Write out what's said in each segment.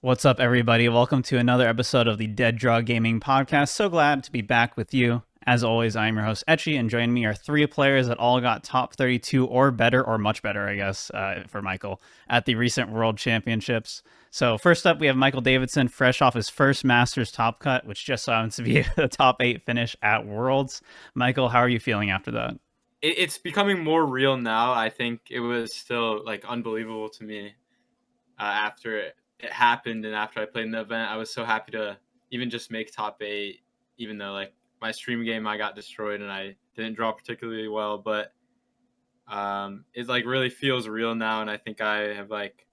What's up, everybody? Welcome to another episode of the Dead Draw Gaming Podcast. So glad to be back with you. As always, I'm your host, Etchy, and joining me are three players that all got top 32 or better, or much better, I guess, for Michael, at the recent World Championships. So, first up, we have Michael Davidson, fresh off his first Masters top cut, which just so happens to be a top 8 finish at Worlds. Michael, how are you feeling after that? It's becoming more real now. I think it was still like unbelievable to me after it happened and after I played in the event. I was so happy to even just make top 8, even though like my stream game I got destroyed and I didn't draw particularly well. But it like really feels real now, and I think I have like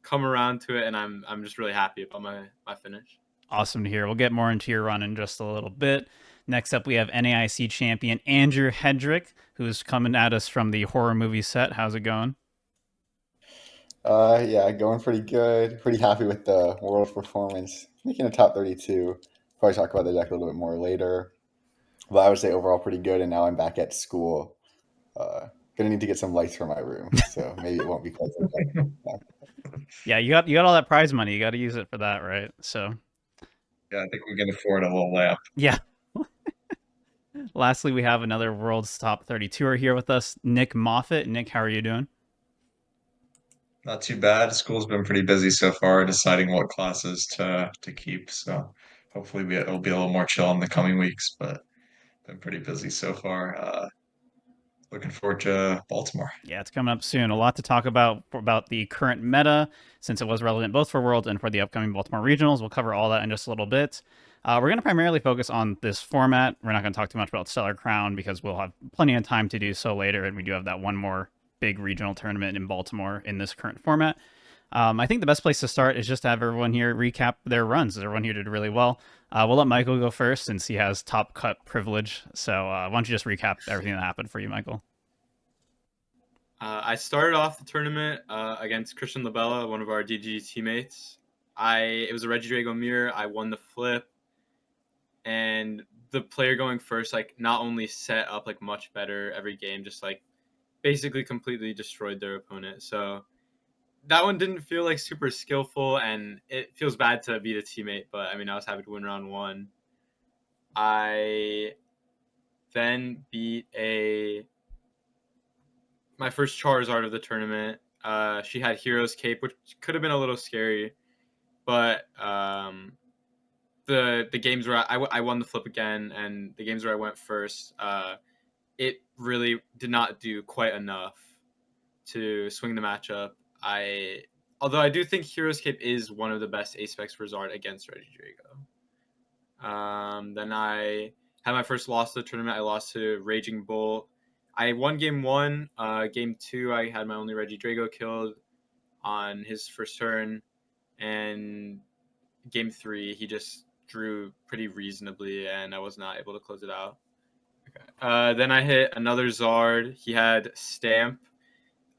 come around to it, and I'm just really happy about my finish. Awesome to hear. We'll get more into your run in just a little bit. Next up, we have NAIC champion Andrew Hedrick, who's coming at us from the horror movie set. How's it going? Yeah, going pretty good. Pretty happy with the world performance. Making a top 32. Probably talk about the deck a little bit more later. But I would say overall pretty good. And now I'm back at school. Gonna need to get some lights for my room, so maybe it won't be quite so bad. Yeah, you got all that prize money. You got to use it for that, right? So, Yeah, I think we can afford a little lamp. yeah. Lastly, we have another world's top 32er here with us, Nick Moffitt. Nick, how are you doing? Not too bad. School's been pretty busy so far, deciding what classes to keep. So hopefully it'll be a little more chill in the coming weeks, but been pretty busy so far. Looking forward to Baltimore. Yeah, it's coming up soon. A lot to talk about the current meta, since it was relevant both for Worlds and for the upcoming Baltimore Regionals. We'll cover all that in just a little bit. We're going to primarily focus on this format. We're not going to talk too much about Stellar Crown because we'll have plenty of time to do so later, and we do have that one more big regional tournament in Baltimore in this current format. I think the best place to start is just to have everyone here recap their runs. Everyone here did really well. We'll let Michael go first since he has top cut privilege. So why don't you just recap everything that happened for you, Michael? I started off the tournament against Christian Labella, one of our DG teammates. It was a Regidrago mirror. I won the flip, and the player going first like not only set up like much better every game, just like basically completely destroyed their opponent. So that one didn't feel like super skillful, and it feels bad to beat a teammate. But I mean, I was happy to win round one. I then beat my first Charizard of the tournament. She had Hero's Cape, which could have been a little scary, but the games where I won the flip again, and the games where I went first, it really did not do quite enough to swing the matchup. Although I do think Hero's Cape is one of the best ace specs for Zard against Regidrago. Then I had my first loss of the tournament. I lost to Raging Bull. I won game one. Game two, I had my only Regidrago killed on his first turn. And game three, he just drew pretty reasonably, and I was not able to close it out. Okay. Then I hit another Zard. He had Stamp.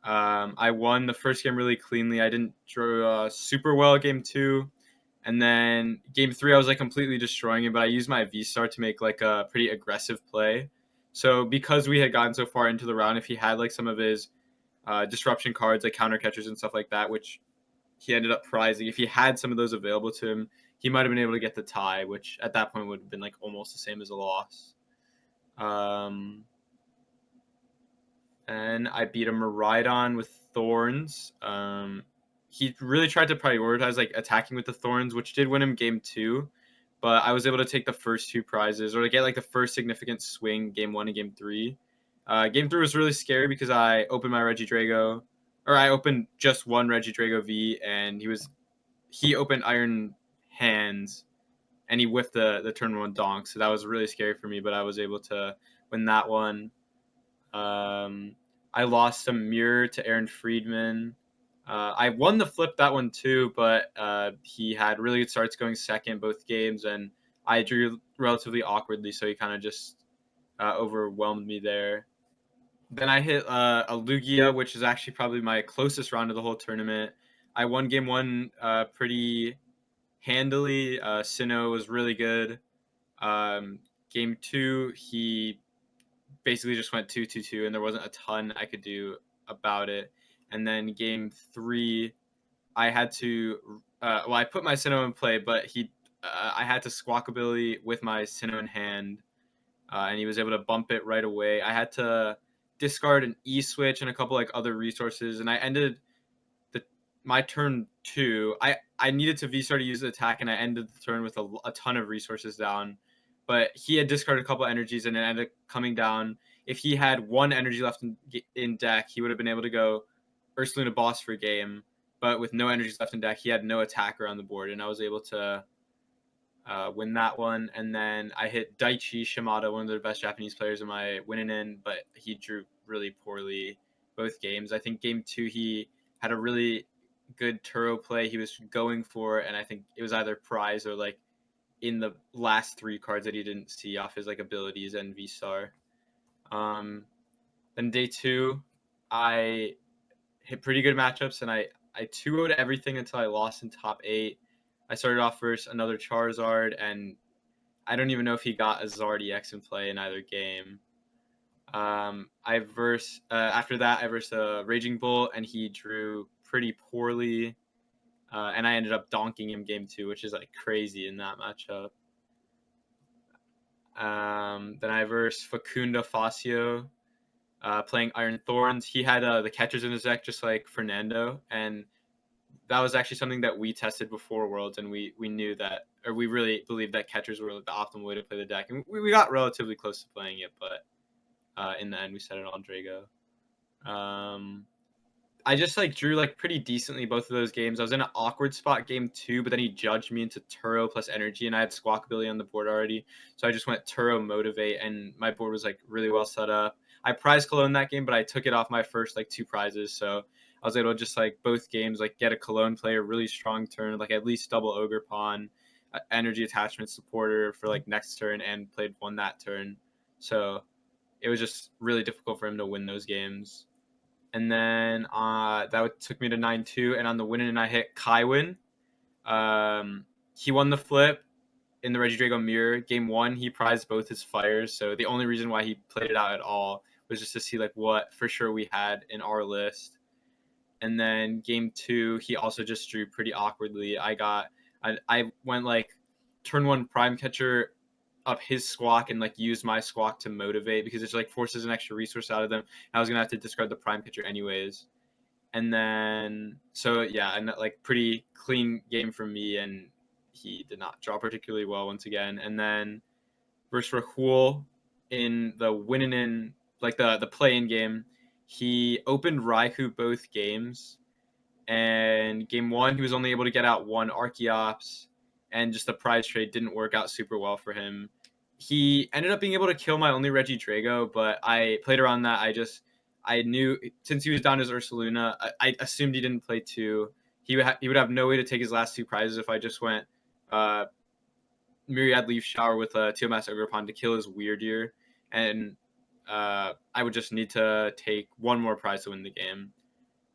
I won the first game really cleanly. I didn't draw super well game two. And then game three, I was like completely destroying it, but I used my V-Star to make like a pretty aggressive play. So because we had gotten so far into the round, if he had like some of his disruption cards, like counter catchers and stuff like that, which he ended up prizing, if he had some of those available to him, he might have been able to get the tie, which at that point would have been like almost the same as a loss. And I beat a Miraidon with Thorns. He really tried to prioritize like attacking with the Thorns, which did win him game two. But I was able to take the first two prizes, or to get like the first significant swing game one and game three. Game three was really scary because I opened my Regidrago, or I opened just one Regidrago V, and he opened Iron Hands, and he whiffed the turn one donk. So that was really scary for me, but I was able to win that one. I lost a mirror to Aaron Friedman. I won the flip that one too, but he had really good starts going second both games, and I drew relatively awkwardly, so he kind of just overwhelmed me there. Then I hit a Lugia, which is actually probably my closest round of the whole tournament. I won game one pretty handily. Sinnoh was really good. Game two, he basically just went 2-2-2, and there wasn't a ton I could do about it. And then game three, I had to I put my Sinnoh in play, but I had to Squawk ability with my Sinnoh in hand, and he was able to bump it right away. I had to discard an E switch and a couple like other resources, and I ended my turn 2. I needed to V-Star to use the attack, and I ended the turn with a ton of resources down. But he had discarded a couple energies, and it ended up coming down. If he had 1 energy left in deck, he would have been able to go Ursaluna boss for game. But with no energies left in deck, he had no attacker on the board, and I was able to win that one. And then I hit Daichi Shimada, one of the best Japanese players in my winning in, but he drew really poorly both games. I think game 2 he had a really good Turo play he was going for, and I think it was either prize or like in the last 3 cards that he didn't see off his like abilities and V-Star. Then day 2, I hit pretty good matchups, and I 2-0'd everything until I lost in top 8. I started off first another Charizard, and I don't even know if he got a Zard EX in play in either game. After that I versed a Raging Bull, and he drew pretty poorly, and I ended up donking him game 2, which is like crazy in that matchup. Then I versed Facunda Facio, playing Iron Thorns. He had the catchers in his deck just like Fernando, and that was actually something that we tested before Worlds, and we knew that, or we really believed that catchers were the optimal way to play the deck, and we got relatively close to playing it, but in the end we set it on Drago. I just like drew like pretty decently both of those games. I was in an awkward spot game 2, but then he judged me into Turo plus energy, and I had Squawk ability on the board already, so I just went Turo Motivate, and my board was like really well set up. I prized Cologne that game, but I took it off my first like 2 prizes, so I was able to just like both games like get a Cologne player really strong turn, like at least double Ogre Pawn, energy attachment supporter for like next turn, and won that turn. So it was just really difficult for him to win those games. And then that took me to 9-2, and on the winning, I hit Kaiwin. He won the flip in the Regidrago mirror. Game 1, he prized both his fires, so the only reason why he played it out at all was just to see like what for sure we had in our list. And then game 2, he also just drew pretty awkwardly. I went like turn 1 Prime Catcher up his Squawk and like use my Squawk to motivate, because it like forces an extra resource out of them. I was gonna have to discard the Prime Catcher anyways. And then so yeah, and like pretty clean game for me, and he did not draw particularly well once again. And then versus Rahul in the winning in like the play-in game, he opened Raikou both games, and game 1 he was only able to get out 1 Archeops, and just the prize trade didn't work out super well for him. He ended up being able to kill my only Regidrago, but I played around that. I knew since he was down his Ursaluna, I assumed he didn't play 2. He would have no way to take his last 2 prizes if I just went Myriad Leaf Shower with a Teomas Ogre to kill his Weirdeer, and I would just need to take 1 more prize to win the game,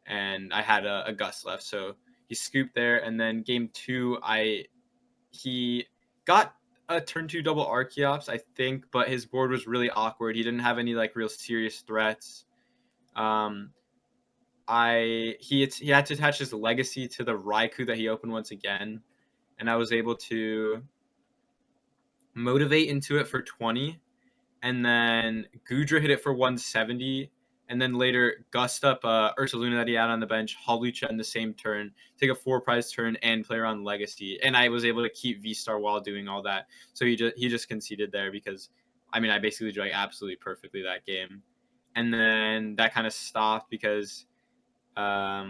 and I had a Gust left, so he scooped there. And then game 2, he got a turn 2 double Archeops, I think, but his board was really awkward. He didn't have any like real serious threats. He had to attach his Legacy to the Raikou that he opened once again, and I was able to motivate into it for 20, and then Gudra hit it for 170, and then later gust up Ursaluna that he had on the bench, Hawlucha in the same turn, take a 4 prize turn, and play around Legacy. And I was able to keep V-Star while doing all that. So he just conceded there, because I mean I basically drew like absolutely perfectly that game. And then that kind of stopped because I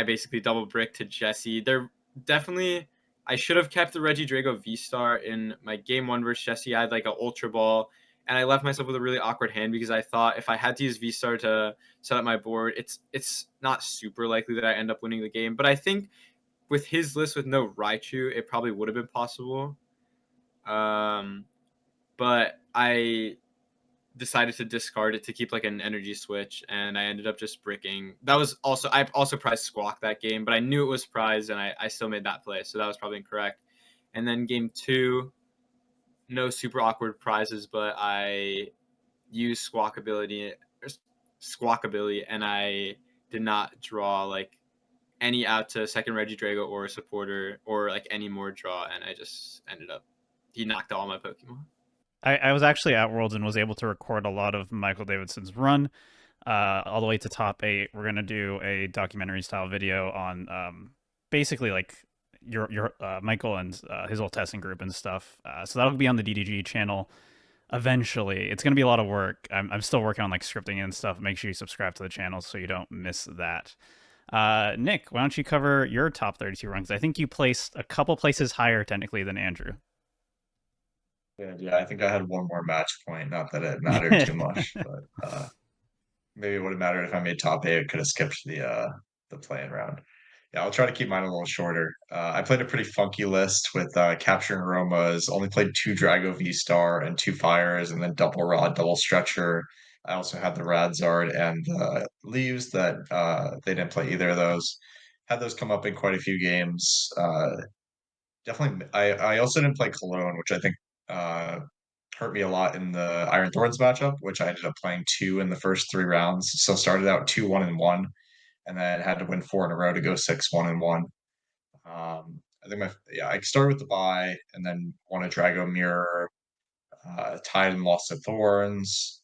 basically double bricked to Jesse. They're definitely, I should have kept the Regidrago V-Star in my game 1 versus Jesse. I had like an Ultra Ball, and I left myself with a really awkward hand, because I thought if I had to use V-Star to set up my board, it's not super likely that I end up winning the game. But I think with his list with no Raichu, it probably would have been possible. But I decided to discard it to keep like an energy switch, and I ended up just bricking. I also prized Squawk that game, but I knew it was prized, and I still made that play, so that was probably incorrect. And then game 2, no super awkward prizes, but I used Squawk ability, and I did not draw like any out to second Regidrago or a supporter or like any more draw, and I just ended up he knocked all my Pokemon. I was actually at Worlds and was able to record a lot of Michael Davidson's run, all the way to top 8. We're gonna do a documentary style video on basically like your Michael and his old testing group and stuff. So that'll be on the DDG channel eventually. It's gonna be a lot of work. I'm still working on like scripting and stuff. Make sure you subscribe to the channel so you don't miss that. Nick, why don't you cover your top 32 runs? I think you placed a couple places higher technically than Andrew. Yeah, I think I had one more match point. Not that it mattered too much, but maybe it would have mattered if I made top 8. I could have skipped the play-in round. Yeah, I'll try to keep mine a little shorter. I played a pretty funky list with Capturing Aromas, only played 2 Drago V-Star and 2 Fires, and then Double Rod, Double Stretcher. I also had the Radzard and Leaves that they didn't play either of those. Had those come up in quite a few games. Definitely, I also didn't play Cologne, which I think uh, hurt me a lot in the Iron Thorns matchup, which I ended up playing 2 in the first 3 rounds. So started out 2-1-1, and then had to win 4 in a row to go 6-1-1. I think I started with the bye and then won a Drago Mirror, tied and lost to Thorns,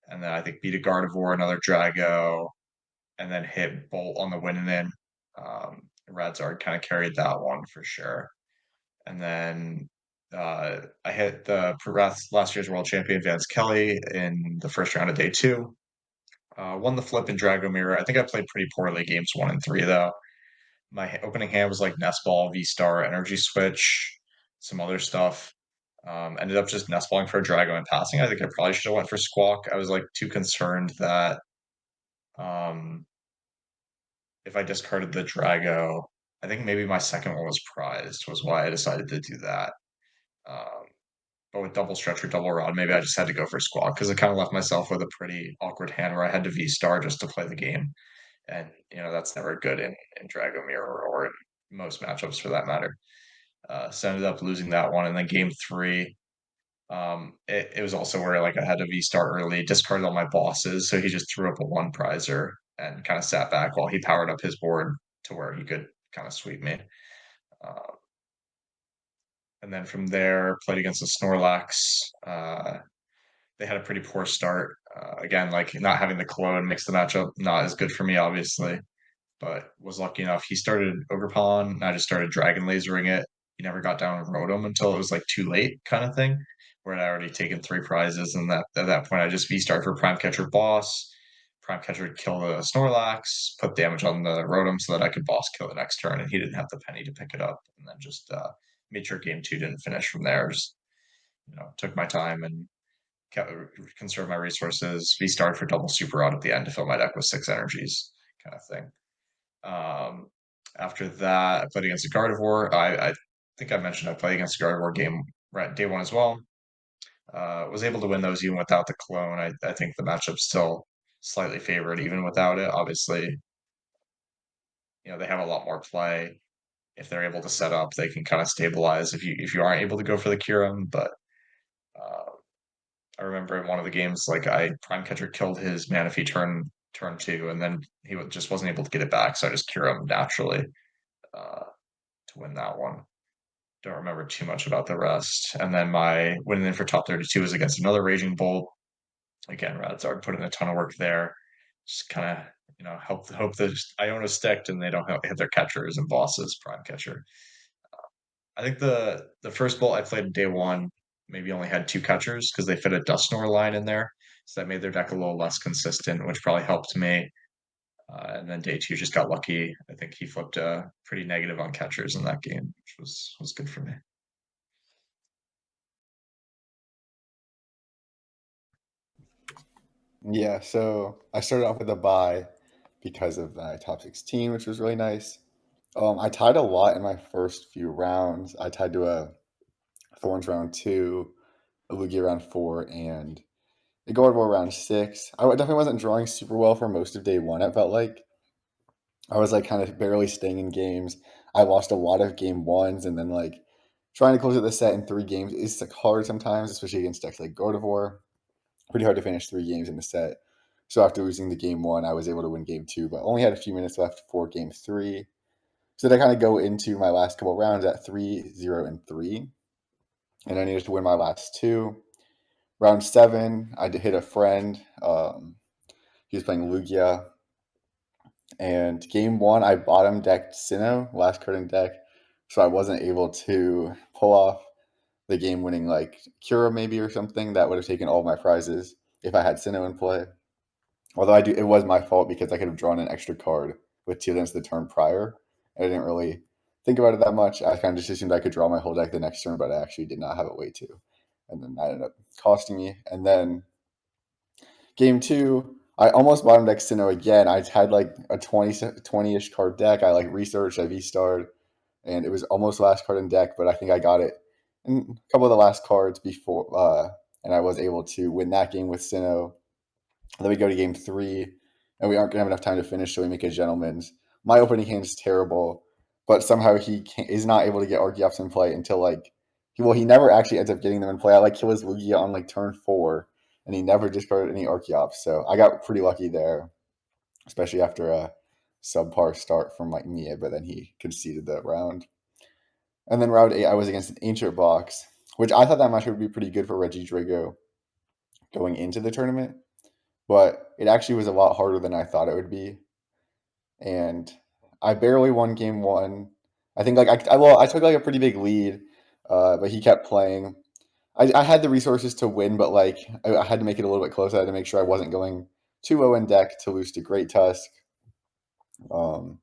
and then I think beat a Gardevoir, another Drago, and then hit Bolt on the winning in. Radzard kind of carried that one for sure. And then I hit the last year's world champion Vance Kelly in the first round of day 2. Won the flip in Drago Mirror. I think I played pretty poorly games 1 and 3 though. My opening hand was like Nest Ball, V Star, Energy Switch, some other stuff. Ended up just Nest Balling for a Drago and passing. I think I probably should have went for Squawk. I was like too concerned that um, if I discarded the Drago, I think maybe my second one was prized, was why I decided to do that. Um, but with double stretch or double rod, maybe I just had to go for squawk because I kind of left myself with a pretty awkward hand where I had to V star just to play the game, and that's never good in Drago Mirror or in most matchups for that matter. So ended up losing that one, and then game 3, it was also where like I had to V star early, discarded all my bosses, so he just threw up a 1 prizer and kind of sat back while he powered up his board to where he could kind of sweep me. Uh, and then from there, played against the Snorlax. They had a pretty poor start. Again, like not having the clone makes the matchup not as good for me, obviously. But was lucky enough. He started Ogerpon, and I just started Dragon Lasering it. He never got down and rode him until it was like too late, kind of thing. Where I'd already taken 3 prizes, and that at that point I just V start for Prime Catcher Boss. Prime Catcher would kill the Snorlax, put damage on the Rotom so that I could boss kill the next turn, and he didn't have the penny to pick it up. And then just made sure game 2 didn't finish from there. Just took my time and kept conserve my resources. V started for double super rod at the end to fill my deck with 6 energies, kind of thing. After that, I played against a Gardevoir. I think I mentioned I played against a Gardevoir game right day 1 as well. Was able to win those even without the clone. I think the matchup's still slightly favored even without it. Obviously, they have a lot more play. If they're able to set up, they can kind of stabilize if you aren't able to go for the Kyurem. But I remember in one of the games, like I Prime Catcher killed his Manaphy turn 2, and then he just wasn't able to get it back, so I just cure him naturally to win that one. Don't remember too much about the rest. And then my winning in for top 32 was against another Raging Bolt. Again, Radzard put in a ton of work there. Just kind of hope the Iona sticked and they don't hit their catchers and bosses. Prime Catcher. I think the first Bolt I played in day 1 maybe only had 2 catchers because they fit a Dusknoir line in there, so that made their deck a little less consistent, which probably helped me. And then day 2 just got lucky. I think he flipped pretty negative on catchers in that game, which was good for me. Yeah, so I started off with a bye because of my top 16, which was really nice. I tied a lot in my first few rounds. I tied to a Thorns round 2, a Lugia round 4, and a Gardevoir round 6. I definitely wasn't drawing super well for most of day 1, it felt like. I was like kind of barely staying in games. I lost a lot of game 1s, and then like trying to close out the set in 3 games is like hard sometimes, especially against decks like Gardevoir. Pretty hard to finish 3 games in the set. So after losing the game 1, I was able to win game 2, but only had a few minutes left for game 3. So I kind of go into my last couple rounds at 3-0-3, and I needed to win my last two. Round 7, I hit a friend. He was playing Lugia, and game 1 I bottom decked Sinnoh, last card in deck, so I wasn't able to pull off the game-winning like Cura maybe or something that would have taken all of my prizes if I had Sinnoh in play. Although it was my fault because I could have drawn an extra card with 2 against the turn prior, and I didn't really think about it that much. I kind of just assumed I could draw my whole deck the next turn, but I actually did not have a way to, and then that ended up costing me. And then game 2, I almost bottom decked Sinnoh again. I had like a 20-ish card deck. I like researched, I V-starred, and it was almost last card in deck, but I think I got it in a couple of the last cards before, and I was able to win that game with Sinnoh. Then we go to game 3, and we aren't going to have enough time to finish, so we make a gentleman's. My opening hand is terrible, but somehow he is not able to get Archeops in play until he never actually ends up getting them in play. I kill his Lugia on turn 4, and he never discarded any Archeops, so I got pretty lucky there, especially after a subpar start from Mia, but then he conceded the round. And then round 8, I was against an Ancient Box, which I thought that match would be pretty good for Regidrago going into the tournament, but it actually was a lot harder than I thought it would be. And I barely won game 1. I think I took a pretty big lead, but he kept playing. I had the resources to win, but I had to make it a little bit close. I had to make sure I wasn't going too low in deck to lose to Great Tusk. So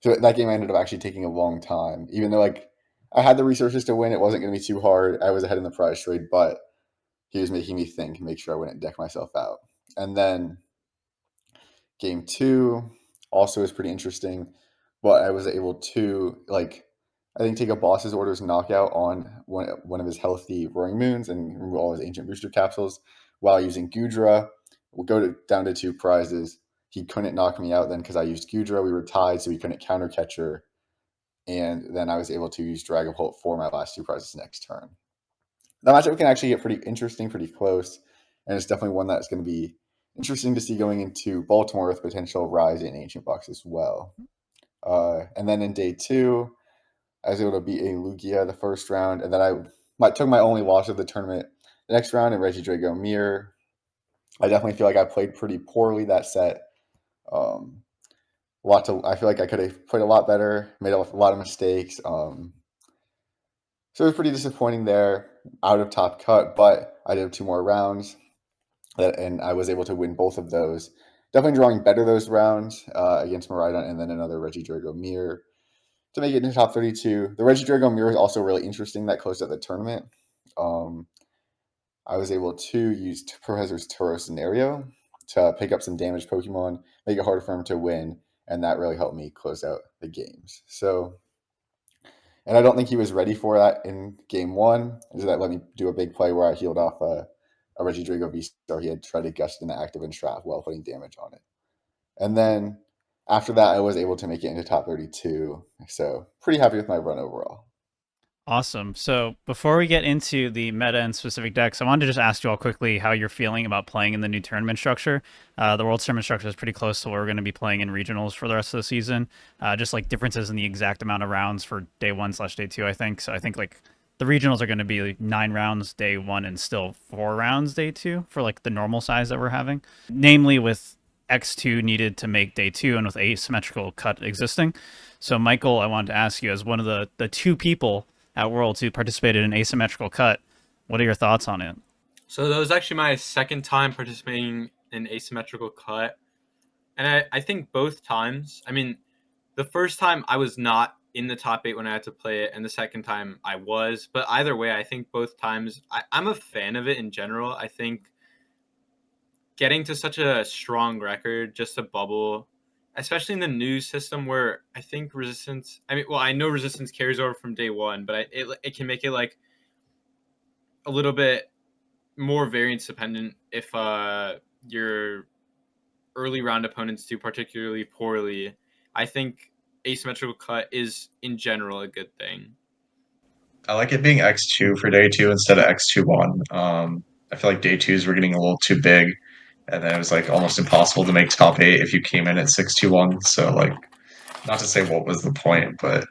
that game ended up actually taking a long time, even though I had the resources to win. It wasn't going to be too hard. I was ahead in the prize trade, but he was making me think, make sure I wouldn't deck myself out. And then game 2 also was pretty interesting, but I was able to I think take a boss's orders knockout on one of his healthy Roaring Moons and remove all his ancient booster capsules while using Gudra. We'll go down to 2 prizes. He couldn't knock me out then because I used Gudra. We were tied, so he couldn't counter catcher. And then I was able to use Dragapult for my last 2 prizes next turn. That matchup can actually get pretty interesting, pretty close, and it's definitely one that's going to be interesting to see going into Baltimore with potential rise in Ancient Box as well. And then in day 2, I was able to beat a Lugia the first round, and then I took my only loss of the tournament the next round in Regidrago Mirror. I definitely feel like I played pretty poorly that set. I feel like I could have played a lot better, made a lot of mistakes. So it was pretty disappointing there, out of top cut, but I did 2 more rounds, and I was able to win both of those. Definitely drawing better those rounds against Miraidon and then another Regidrago Mirror to make it into top 32. The Regidrago Mirror is also really interesting that closed out the tournament. I was able to use Professor's Turo Scenario to pick up some damaged Pokemon, make it harder for him to win, and that really helped me close out the games. And I don't think he was ready for that in game 1. So that let me do a big play where I healed off a Regidrago V-Star. He had tried to gust in the active and trap while putting damage on it. And then after that, I was able to make it into top 32. So pretty happy with my run overall. Awesome. So before we get into the meta and specific decks, I wanted to just ask you all quickly how you're feeling about playing in the new tournament structure. The World's tournament structure is pretty close to what we're going to be playing in regionals for the rest of the season. Just differences in the exact amount of rounds for day 1/day 2, I think. So I think the regionals are going to be 9 rounds day 1 and still 4 rounds day 2 for the normal size that we're having. Namely with X2 needed to make day 2 and with asymmetrical cut existing. So Michael, I wanted to ask you, as one of the 2 people at Worlds who participated in asymmetrical cut, what are your thoughts on it? So that was actually my second time participating in asymmetrical cut. And I think both times, the first time I was not in the top 8 when I had to play it, and the second time I was. But either way, I think both times, I'm a fan of it in general. I think getting to such a strong record, just a bubble, especially in the new system where I think resistance, I know resistance carries over from day 1, but it can make it a little bit more variance dependent if your early round opponents do particularly poorly. I think asymmetrical cut is in general a good thing. I like it being X2 for day 2 instead of X2-1. I feel like day 2s were getting a little too big, and then it was almost impossible to make top 8 if you came in at 6-2-1. So not to say what was the point, but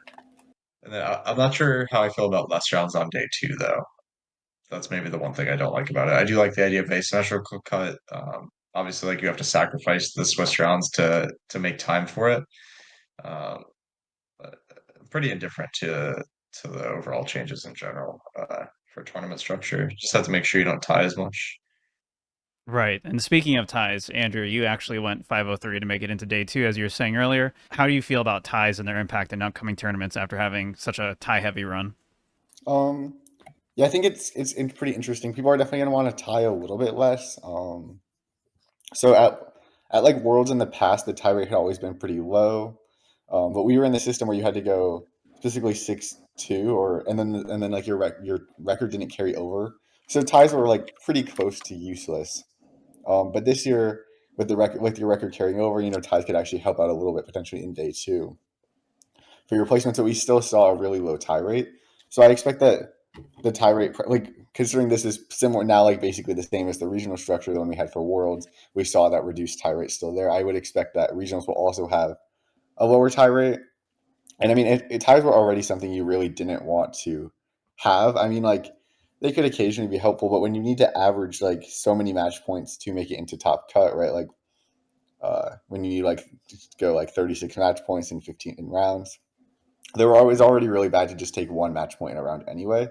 and then I'm not sure how I feel about less rounds on day 2 though. That's maybe the one thing I don't like about it. I do like the idea of asymmetrical cut. Obviously, like you have to sacrifice the Swiss rounds to make time for it. Um, but I'm pretty indifferent to the overall changes in general for tournament structure. Just have to make sure you don't tie as much. Right. And speaking of ties, Andrew, you actually went 503 to make it into day 2, as you were saying earlier. How do you feel about ties and their impact in upcoming tournaments after having such a tie-heavy run? Yeah, I think it's pretty interesting. People are definitely gonna want to tie a little bit less. So at like Worlds in the past, the tie rate had always been pretty low, but we were in the system where you had to go specifically 6-2, and then like your record didn't carry over, so ties were like pretty close to useless. But this year with your record carrying over, ties could actually help out a little bit potentially in day 2 for your placement. So we still saw a really low tie rate. So I expect that the tie rate, like considering this is similar now, like basically the same as the regional structure, the one we had for Worlds, we saw that reduced tie rate still there. I would expect that regionals will also have a lower tie rate. And I mean, ties were already something you really didn't want to have. I mean, like they could occasionally be helpful, but when you need to average like so many match points to make it into top cut, right? Like when you need like to go like 36 match points in 15 in rounds, they were always already really bad to just take one match point in a round anyway,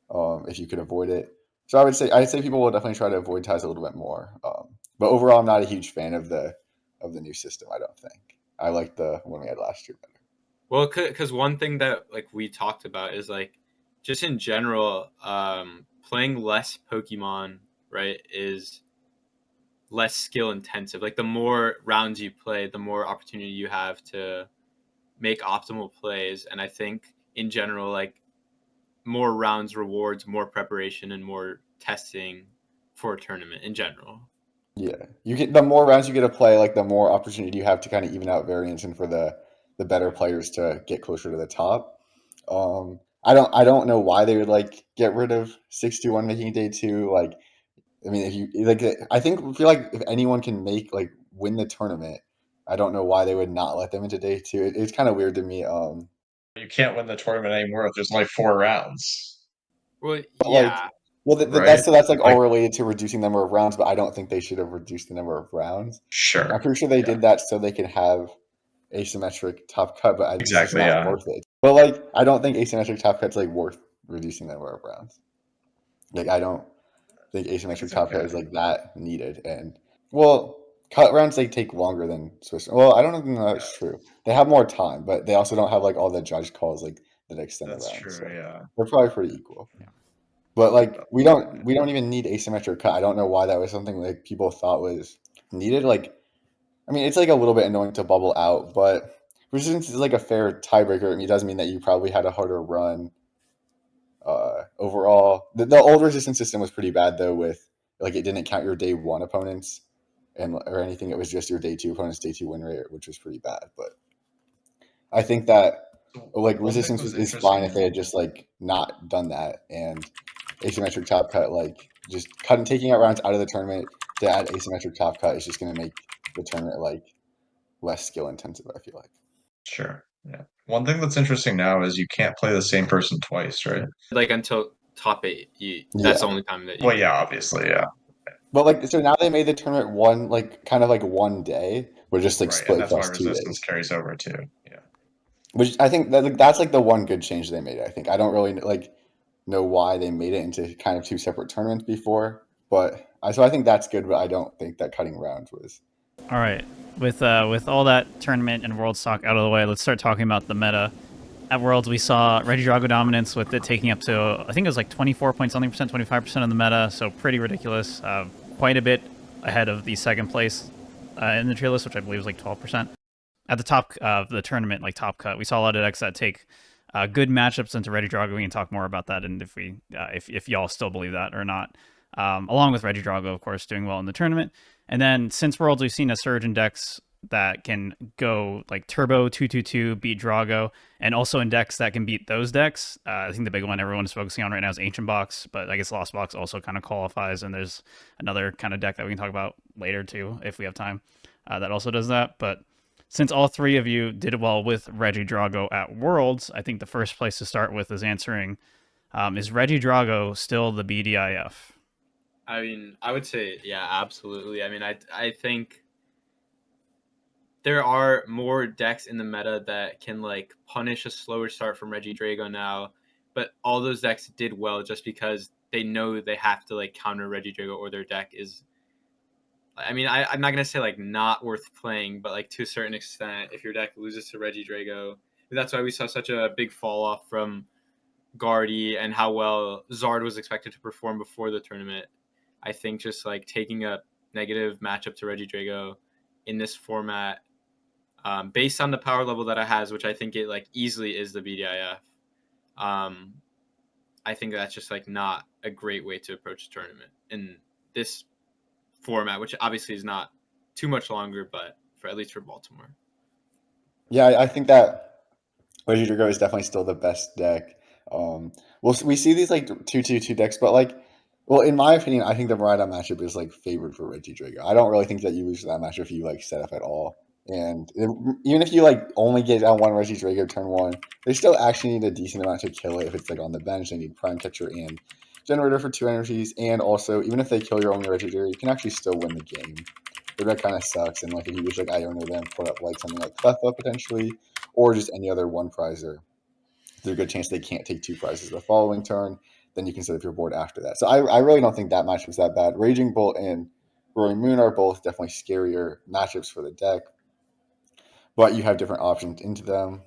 if you could avoid it. So I'd say people will definitely try to avoid ties a little bit more. But overall, I'm not a huge fan of the new system. I don't think I like the one we had last year better. Well, because one thing that like we talked about is like just in general, playing less Pokemon, right, is less skill intensive. Like the more rounds you play, the more opportunity you have to make optimal plays. And I think in general, like more rounds rewards more preparation and more testing for a tournament in general. Yeah, you get the more rounds you get to play, like the more opportunity you have to kind of even out variance and for the better players to get closer to the top. I don't know why they would like get rid of 6-1 making day 2. Like, I mean, if you like, I feel like if anyone can make like win the tournament, I don't know why they would not let them into day 2. It's kind of weird to me. You can't win the tournament anymore if there's only 4 rounds, Well, But like, yeah. well, right? that's like all Like, related to reducing the number of rounds, but I don't think they should have reduced the number of rounds. I'm sure. pretty sure they Yeah, did that so they could have asymmetric top cut, but it's just exactly. not Yeah, worth it. But like, I don't think asymmetric top cut's like worth reducing the number of rounds. Like, I don't think I think asymmetric it's top cut okay. is like that needed. And well, cut rounds they take longer than Swiss. Well, I don't even know Yeah, that's true. They have more time, but they also don't have like all the judge calls like that extend the that's round. true. So Yeah, they're probably pretty equal. Yeah. But yeah, like we don't even need asymmetric cut. I don't know why that was something like people thought was needed. Like, I mean, it's like a little bit annoying to bubble out, but resistance is like a fair tiebreaker. I mean, it doesn't mean that you probably had a harder run overall. The old resistance system was pretty bad though. With like it didn't count your day 1 opponents and or anything. It was just your day 2 opponents, day 2 win rate, which was pretty bad. But I think that so like one thing resistance that was is fine if interesting. they had just like not done that, and asymmetric top cut, like just cutting taking out rounds out of the tournament to add asymmetric top cut is just going to make the tournament like less skill intensive, I feel like. Sure. Yeah. One thing that's interesting now is you can't play the same person twice, right? Like until top 8, that's the Yeah, only time that you Well, can. yeah, obviously, yeah. but like so now they made the tournament one like kind of like one day, where just like Right. And split that's why across 2 resistance days, carries over too. Yeah. which I think that like, that's like the one good change they made. I think I don't really like know why they made it into kind of 2 separate tournaments before, but I think that's good. But I don't think that cutting rounds was. All right. With all that tournament and world stock out of the way, let's start talking about the meta. At Worlds, we saw Regidrago dominance with it taking up to, I think it was like 24 point something percent, 25% of the meta, so pretty ridiculous. Quite a bit ahead of the second place in the tier list, which I believe was like 12%. At the top of the tournament, like top cut, we saw a lot of decks that take good matchups into Regidrago. We can talk more about that, and if y'all still believe that or not. Along with Regidrago, of course, doing well in the tournament. And then since Worlds, we've seen a surge in decks that can go like Turbo 222, beat Drago, and also in decks that can beat those decks. I think the big one everyone is focusing on right now is Ancient Box, but I guess Lost Box also kind of qualifies, and there's another kind of deck that we can talk about later too if we have time that also does that. But Since all three of you did well with Reggie Drago at Worlds, I think the first place to start with is answering: is Reggie Drago still the BDIF? I mean, I would say yeah, absolutely. I mean, I think there are more decks in the meta that can like punish a slower start from Reggie Drago now, but all those decks did well just because they know they have to like counter Reggie Drago or their deck is. I mean, I'm not gonna say like not worth playing, but like to a certain extent, if your deck loses to Reggie Drago, that's why we saw such a big fall off from Guardy and how well Zard was expected to perform before the tournament. I think just like taking a negative matchup to Reggie Drago in this format, based on the power level that it has, which I think it like easily is the BDIF. I think that's just like not a great way to approach the tournament in this format, which obviously is not too much longer, but for at least for Baltimore. Yeah, I think that Reggie Drago is definitely still the best deck. We see these like 2/2/2 decks, but like, well, in my opinion, I think the Marida matchup is like favored for Reggie Drago. I don't really think that you lose that matchup if you like set up at all. And even if you like only get down one Reggie Drago turn one, they still actually need a decent amount to kill it. If it's like on the bench, they need Prime Catcher and Generator for 2 energies, and also even if they kill your only Reggie Drago, you can actually still win the game. But that kind of sucks. And like if you just like Iono them, put up like something like Cleffa potentially, or just any other one prizer, there's a good chance they can't take 2 prizes the following turn. Then you can set up your board after that. So I really don't think that matchup is that bad. Raging Bolt and Roaring Moon are both definitely scarier matchups for the deck, but you have different options into them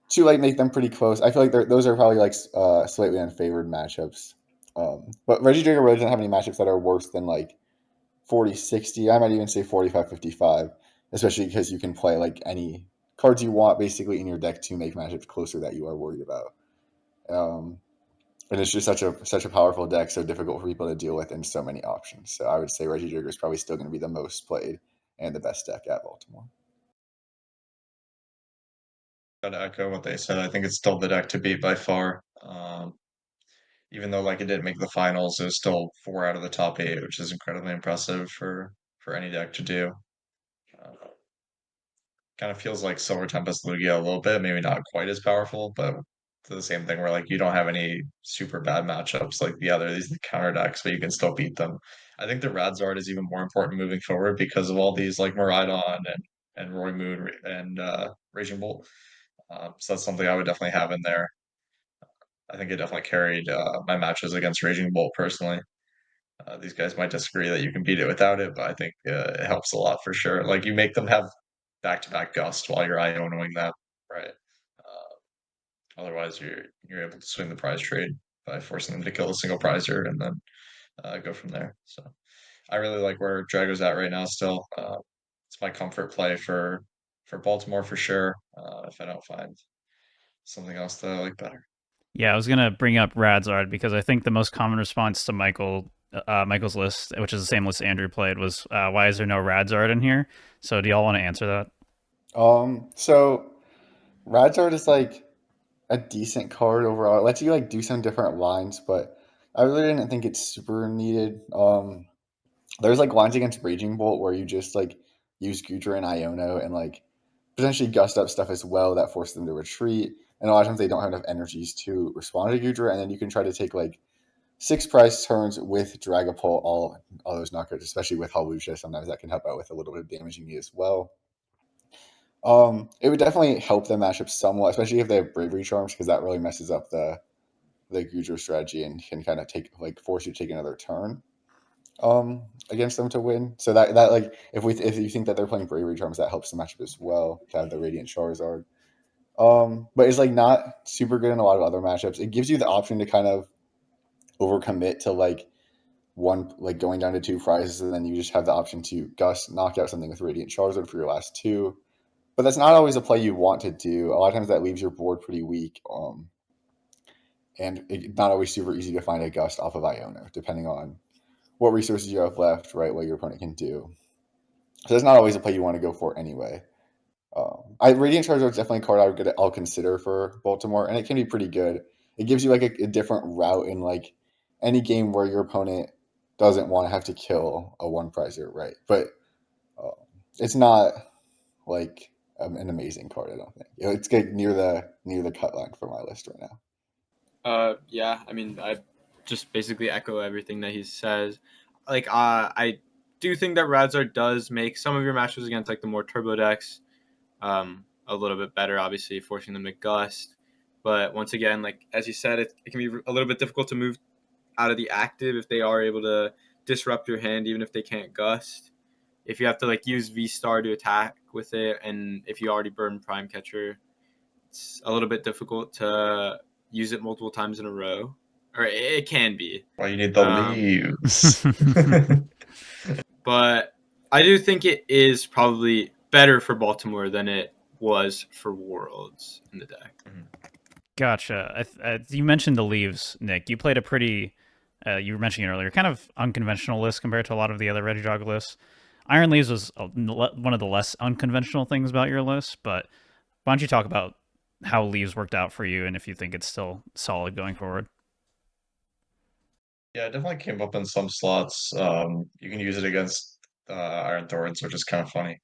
to like make them pretty close. I feel like those are probably like slightly unfavored matchups. But Reggie Drago really doesn't have any matchups that are worse than like 40-60. I might even say 45-55, especially because you can play like any cards you want basically in your deck to make matchups closer that you are worried about. And it's just such a powerful deck, so difficult for people to deal with, and so many options. So I would say Reggie Drago is probably still going to be the most played and the best deck at Baltimore. Gotta echo what they said. I think it's still the deck to beat by far. Even though like it didn't make the finals, it was still 4 out of the top 8, which is incredibly impressive for any deck to do. Uh, Kind of feels like Silver Tempest Lugia a little bit, maybe not quite as powerful, but the same thing where like you don't have any super bad matchups like the other these counter decks, but you can still beat them. I think the Radzard is even more important moving forward because of all these like Miraidon and Roy Moon and Raging Bolt. So that's something I would definitely have in there. I think it definitely carried my matches against Raging Bolt personally. These guys might disagree that you can beat it without it, but I think it helps a lot for sure. Like you make them have back-to-back Gust while you're Ionoing them, right? Otherwise, you're able to swing the prize trade by forcing them to kill a single prizer and then go from there. So I really like where Drago's at right now. Still, it's my comfort play for Baltimore for sure. If I don't find something else that I like better. Yeah, I was gonna bring up Radzard because I think the most common response to Michael's list, which is the same list Andrew played, was why is there no Radzard in here? So do y'all want to answer that? So Radzard is like a decent card overall. It lets you like do some different lines, but I really didn't think it's super needed. There's like lines against Raging Bolt where you just like use Gudra and Iono and like potentially gust up stuff as well that force them to retreat. And a lot of times they don't have enough energies to respond to Gudra, and then you can try to take like 6 prize turns with Dragapult, all those knockouts, especially with Halusha. Sometimes that can help out with a little bit of damaging you as well. It would definitely help the matchup somewhat, especially if they have Bravery Charms, because that really messes up the Gudra strategy and can kind of force you to take another turn against them to win. So that like if you think that they're playing Bravery Charms, that helps the matchup as well to have the Radiant Charizard. But it's like not super good in a lot of other matchups. It gives you the option to kind of overcommit to like one like going down to 2 prizes, and then you just have the option to gust knock out something with Radiant Charizard for your last 2. But that's not always a play you want to do. A lot of times that leaves your board pretty weak. And it's not always super easy to find a gust off of Iono, depending on what resources you have left, right? What your opponent can do. So that's not always a play you want to go for anyway. Radiant Charizard is definitely a card I'll consider for Baltimore, and it can be pretty good. It gives you like a different route in like any game where your opponent doesn't want to have to kill a one prizer, right? But it's not like an amazing card. I don't think it's getting near the cut line for my list right now. Yeah, I mean, I just basically echo everything that he says. Like, I do think that Radzar does make some of your matches against like the more turbo decks a little bit better, obviously forcing them to gust. But once again, like as you said, it can be a little bit difficult to move out of the active if they are able to disrupt your hand, even if they can't gust. If you have to like use V Star to attack with it, and if you already burn Prime Catcher, it's a little bit difficult to use it multiple times in a row, or it can be. Well, you need the leaves. But I do think it is probably better for Baltimore than it was for Worlds in the deck. Gotcha. You mentioned the leaves, Nick. You played a pretty, you were mentioning it earlier, kind of unconventional list compared to a lot of the other Regidrago lists. Iron Leaves was one of the less unconventional things about your list, but why don't you talk about how Leaves worked out for you and if you think it's still solid going forward? Yeah, it definitely came up in some slots. You can use it against Iron Thorns, which is kind of funny.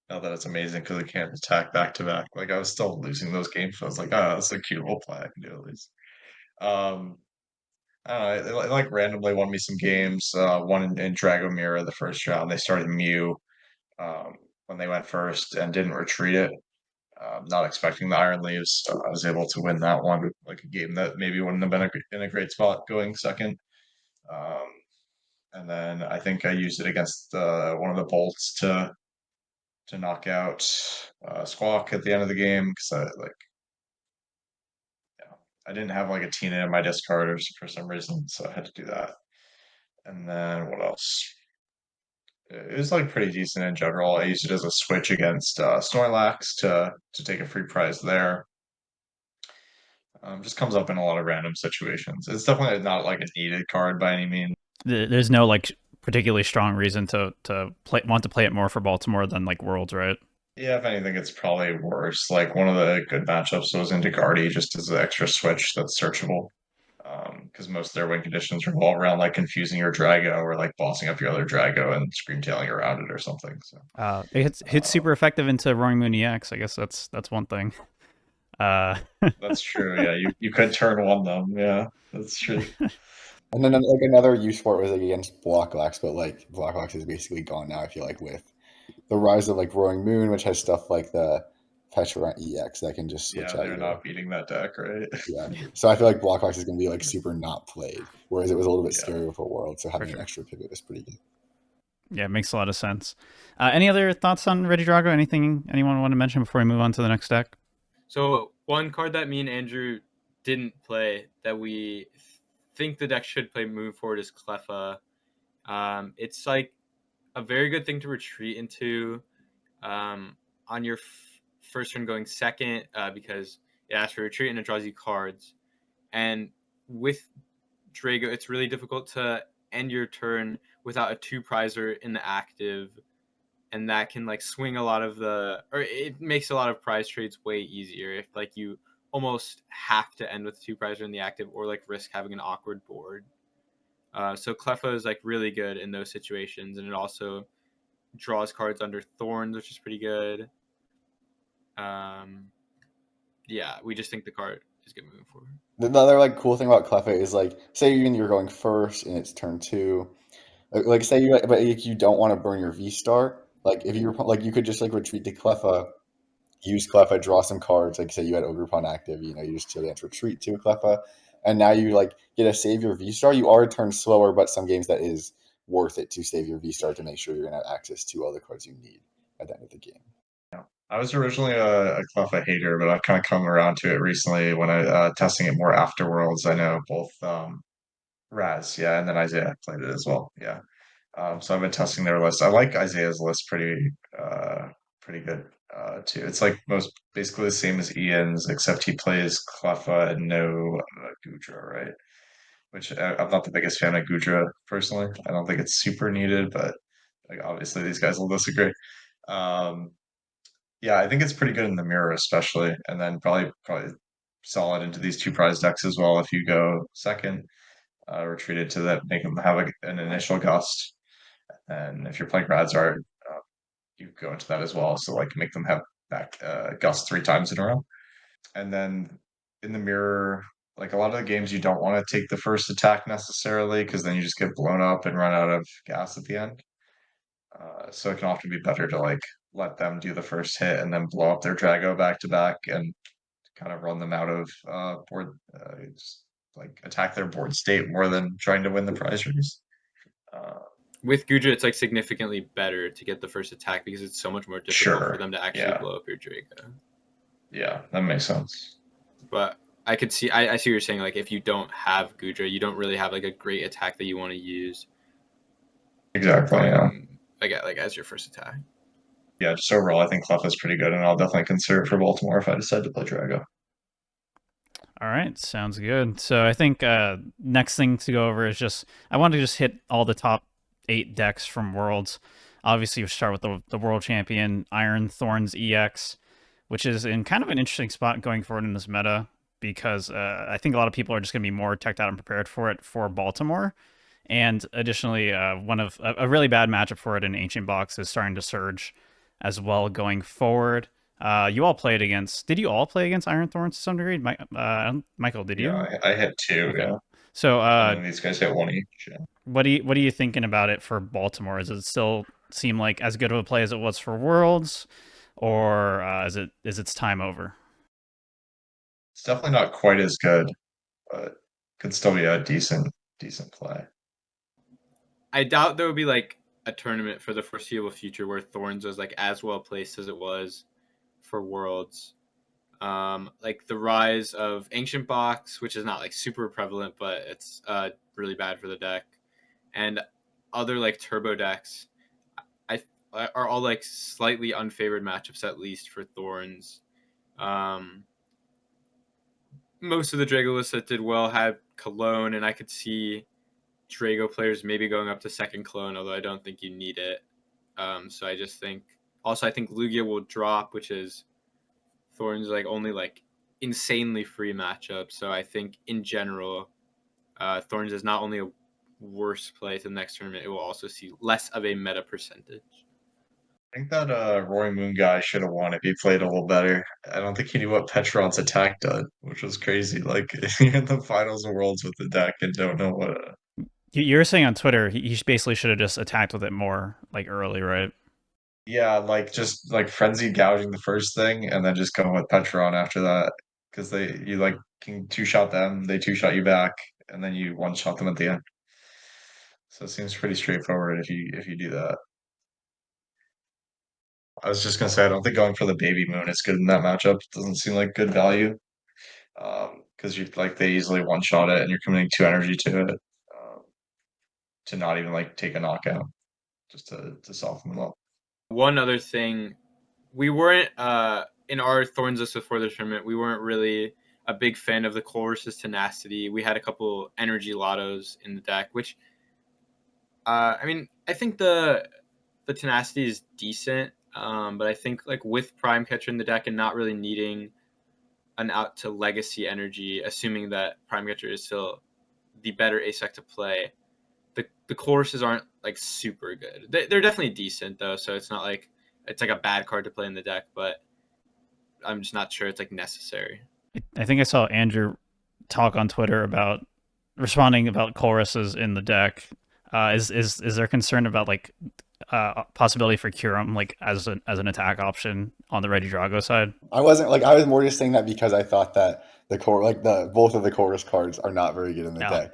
Now that it's amazing because it can't attack back to back. Like I was still losing those games, so I was like, oh, that's a cute role play I can do at least. Um, I don't know, it like randomly won me some games. One in Dragomir the first round. They started Mew um, when they went first and didn't retreat it. Not expecting the Iron Leaves, so I was able to win that one, like a game that maybe wouldn't have been in a great spot going second. Um, and then I think I used it against one of the bolts to knock out Squawk at the end of the game because I didn't have like a Tina in my discard or for some reason, so I had to do that. And then what else? It was like pretty decent in general. I used it as a switch against Snorlax to take a free prize there. Just comes up in a lot of random situations. It's definitely not like a needed card by any means. There's no like particularly strong reason to want to play it more for Baltimore than like Worlds, right? Yeah, if anything, it's probably worse. Like one of the good matchups was into Guardy just as an extra switch that's searchable. Because most of their win conditions revolve around like confusing your Drago or like bossing up your other Drago and scream tailing around it or something. So It hits super effective into Roaring Moon EX. I guess that's one thing. Uh, that's true. Yeah, you could turn one them. Yeah, that's true. And then like another use for it was like against Blocklax, but like Blocklax is basically gone now. I feel like with the rise of like Roaring Moon, which has stuff like the Petra EX that can just switch Yeah, out they're your not beating that deck, right? yeah. So I feel like Blocklax is going to be like super not played, whereas it was a little bit Yeah, scarier for World. So for having an sure. extra pivot is pretty good. Yeah, it makes a lot of sense. Any other thoughts on Regidrago? Anything anyone want to mention before we move on to the next deck? So one card that me and Andrew didn't play that we think the deck should play moving forward is Cleffa. It's like a very good thing to retreat into on your first turn going second because it asks for retreat and it draws you cards. And with Drago, it's really difficult to end your turn without a two prizer in the active, and that can like swing a lot of it makes a lot of prize trades way easier if like you almost have to end with two prizer in the active or like risk having an awkward board. So Cleffa is like really good in those situations, and it also draws cards under Thorns, which is pretty good. Yeah, we just think the card is good moving forward. The other like cool thing about Cleffa is like, say even you're going first and it's turn 2, like say you but like, you don't want to burn your V Star. Like if you're like you could just like retreat to Cleffa, use Cleffa, draw some cards. Like say you had Ogre Pawn active, you just chance retreat to Cleffa, and now you like get to save your V Star. You are a turn slower, but some games that is worth it to save your V Star to make sure you're gonna have access to all the cards you need at the end of the game. I was originally a Cleffa hater, but I've kind of come around to it recently when I testing it more afterwards. I know both Raz, yeah, and then Isaiah played it as well. Yeah. So I've been testing their list. I like Isaiah's list pretty good too. It's like most basically the same as Ian's, except he plays Cleffa and no Gudra, right? Which I'm not the biggest fan of Gudra personally. I don't think it's super needed, but like obviously these guys will disagree. Um, yeah, I think it's pretty good in the mirror, especially, and then probably solid into these two prize decks as well if you go second, retreated to that, make them have an initial gust. And if you're playing Radzar, you go into that as well. So like make them have back Gust 3 times in a row. And then in the mirror, like a lot of the games, you don't want to take the first attack necessarily because then you just get blown up and run out of gas at the end. So it can often be better to like let them do the first hit and then blow up their Drago back to back and kind of run them out of board, just like attack their board state more than trying to win the prize race. With Gudra, it's like significantly better to get the first attack because it's so much more difficult for them to actually blow up your Draco. Yeah, that makes sense. But I could see, I see what you're saying. Like if you don't have Gudra, you don't really have like a great attack that you want to use. Exactly. Yeah. Like as your first attack. Yeah, just overall, I think Clef is pretty good, and I'll definitely consider it for Baltimore if I decide to play Drago. All right, sounds good. So I think next thing to go over is just I want to just hit all the top 8 decks from Worlds. Obviously, we start with the World Champion Iron Thorns EX, which is in kind of an interesting spot going forward in this meta because I think a lot of people are just going to be more teched out and prepared for it for Baltimore. And additionally, one of a really bad matchup for it in Ancient Box is starting to surge as well going forward. You all played against. Did you all play against Iron Thorns to some degree? Michael, did you? Yeah, I hit 2. Okay. Yeah. So and then these guys hit 1 each. Yeah. What are you thinking about it for Baltimore? Does it still seem like as good of a play as it was for Worlds, or is its time over? It's definitely not quite as good, but could still be a decent play. I doubt there would be like a tournament for the foreseeable future where Thorns was like as well placed as it was for Worlds. Like the rise of Ancient Box, which is not like super prevalent, but it's really bad for the deck, and other like turbo decks, are all like slightly unfavored matchups at least for Thorns. Most of the Drago lists that did well had Cologne, and I could see Drago players maybe going up to second clone, although I don't think you need it. So I just think also I think Lugia will drop, which is Thorns like only like insanely free matchup. So I think in general, Thorns is not only a worse play to the next tournament, it will also see less of a meta percentage. I think that Roaring Moon guy should have won if he played a little better. I don't think he knew what Petron's attack did, which was crazy. Like you're in the finals of Worlds with the deck and don't know what. You were saying on Twitter he basically should have just attacked with it more like early, right? Yeah, like just like frenzy gouging the first thing and then just going with Petron after that. Because you like can 2-shot them, they 2-shot you back, and then you 1-shot them at the end. So it seems pretty straightforward if you do that. I was just gonna say I don't think going for the baby moon is good in that matchup. It doesn't seem like good value. Because you like they easily 1-shot it and you're committing 2 energy to it. To not even like take a knockout. Just to soften them up. One other thing, we weren't in our Thorns list before the tournament, we weren't really a big fan of the Chorus's Tenacity. We had a couple energy lottos in the deck, which I mean, I think the Tenacity is decent, but I think like with Prime Catcher in the deck and not really needing an out to Legacy energy, assuming that Prime Catcher is still the better ace deck to play, the Choruses aren't like super good. They're definitely decent though, so it's not like it's like a bad card to play in the deck, but I'm just not sure it's like necessary. I think I saw Andrew talk on Twitter about responding about choruses in the deck. Is there concern about like possibility for Curum like as an attack option on the Ready Drago side? I wasn't like I was more just saying that because I thought that the core like the both of the chorus cards are not very good in the deck.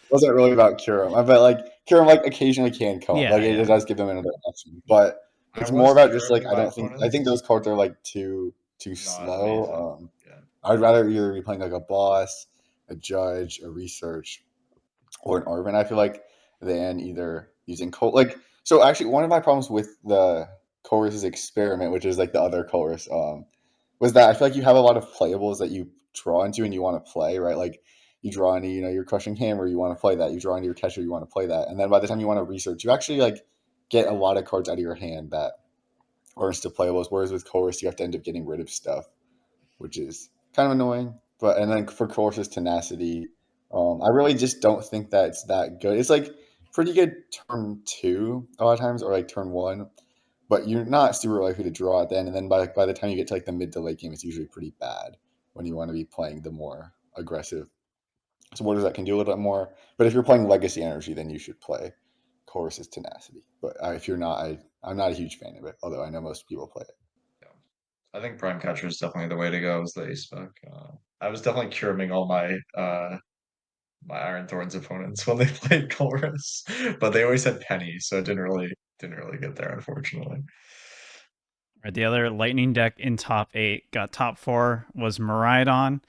Wasn't really about Curum, but like Curum like occasionally can come up. Like it does give them another option, but it's more about just like I think those cards are like too slow. I'd rather either be playing like a boss, a judge, a research, or an Arvin. I feel like than either using like so. Actually, one of my problems with the chorus's experiment, which is like the other chorus, was that I feel like you have a lot of playables that you draw into and you want to play, right? Like you draw into, your Crushing Hammer, you want to play that. You draw into your Catcher, you want to play that. And then by the time you want to research, you actually like get a lot of cards out of your hand that are still playables. Whereas with chorus, you have to end up getting rid of stuff, which is kind of annoying. But and then for chorus's Tenacity, I really just don't think that it's that good. It's like pretty good turn 2 a lot of times, or like turn 1. but you're not super likely to draw at the end. And then by the time you get to like the mid to late game, it's usually pretty bad when you want to be playing the more aggressive supporters that can do a little bit more. But if you're playing Legacy Energy, then you should play Chorus's Tenacity. But if you're not, I'm not a huge fan of it, although I know most people play it. I think Prime Catcher is definitely the way to go as the ace spec. I was definitely curing all my my Iron Thorns opponents when they played Chorus, but they always had Penny, so it didn't really get there, unfortunately. Right, the other Lightning deck in top 8 got top 4 was Miraidon.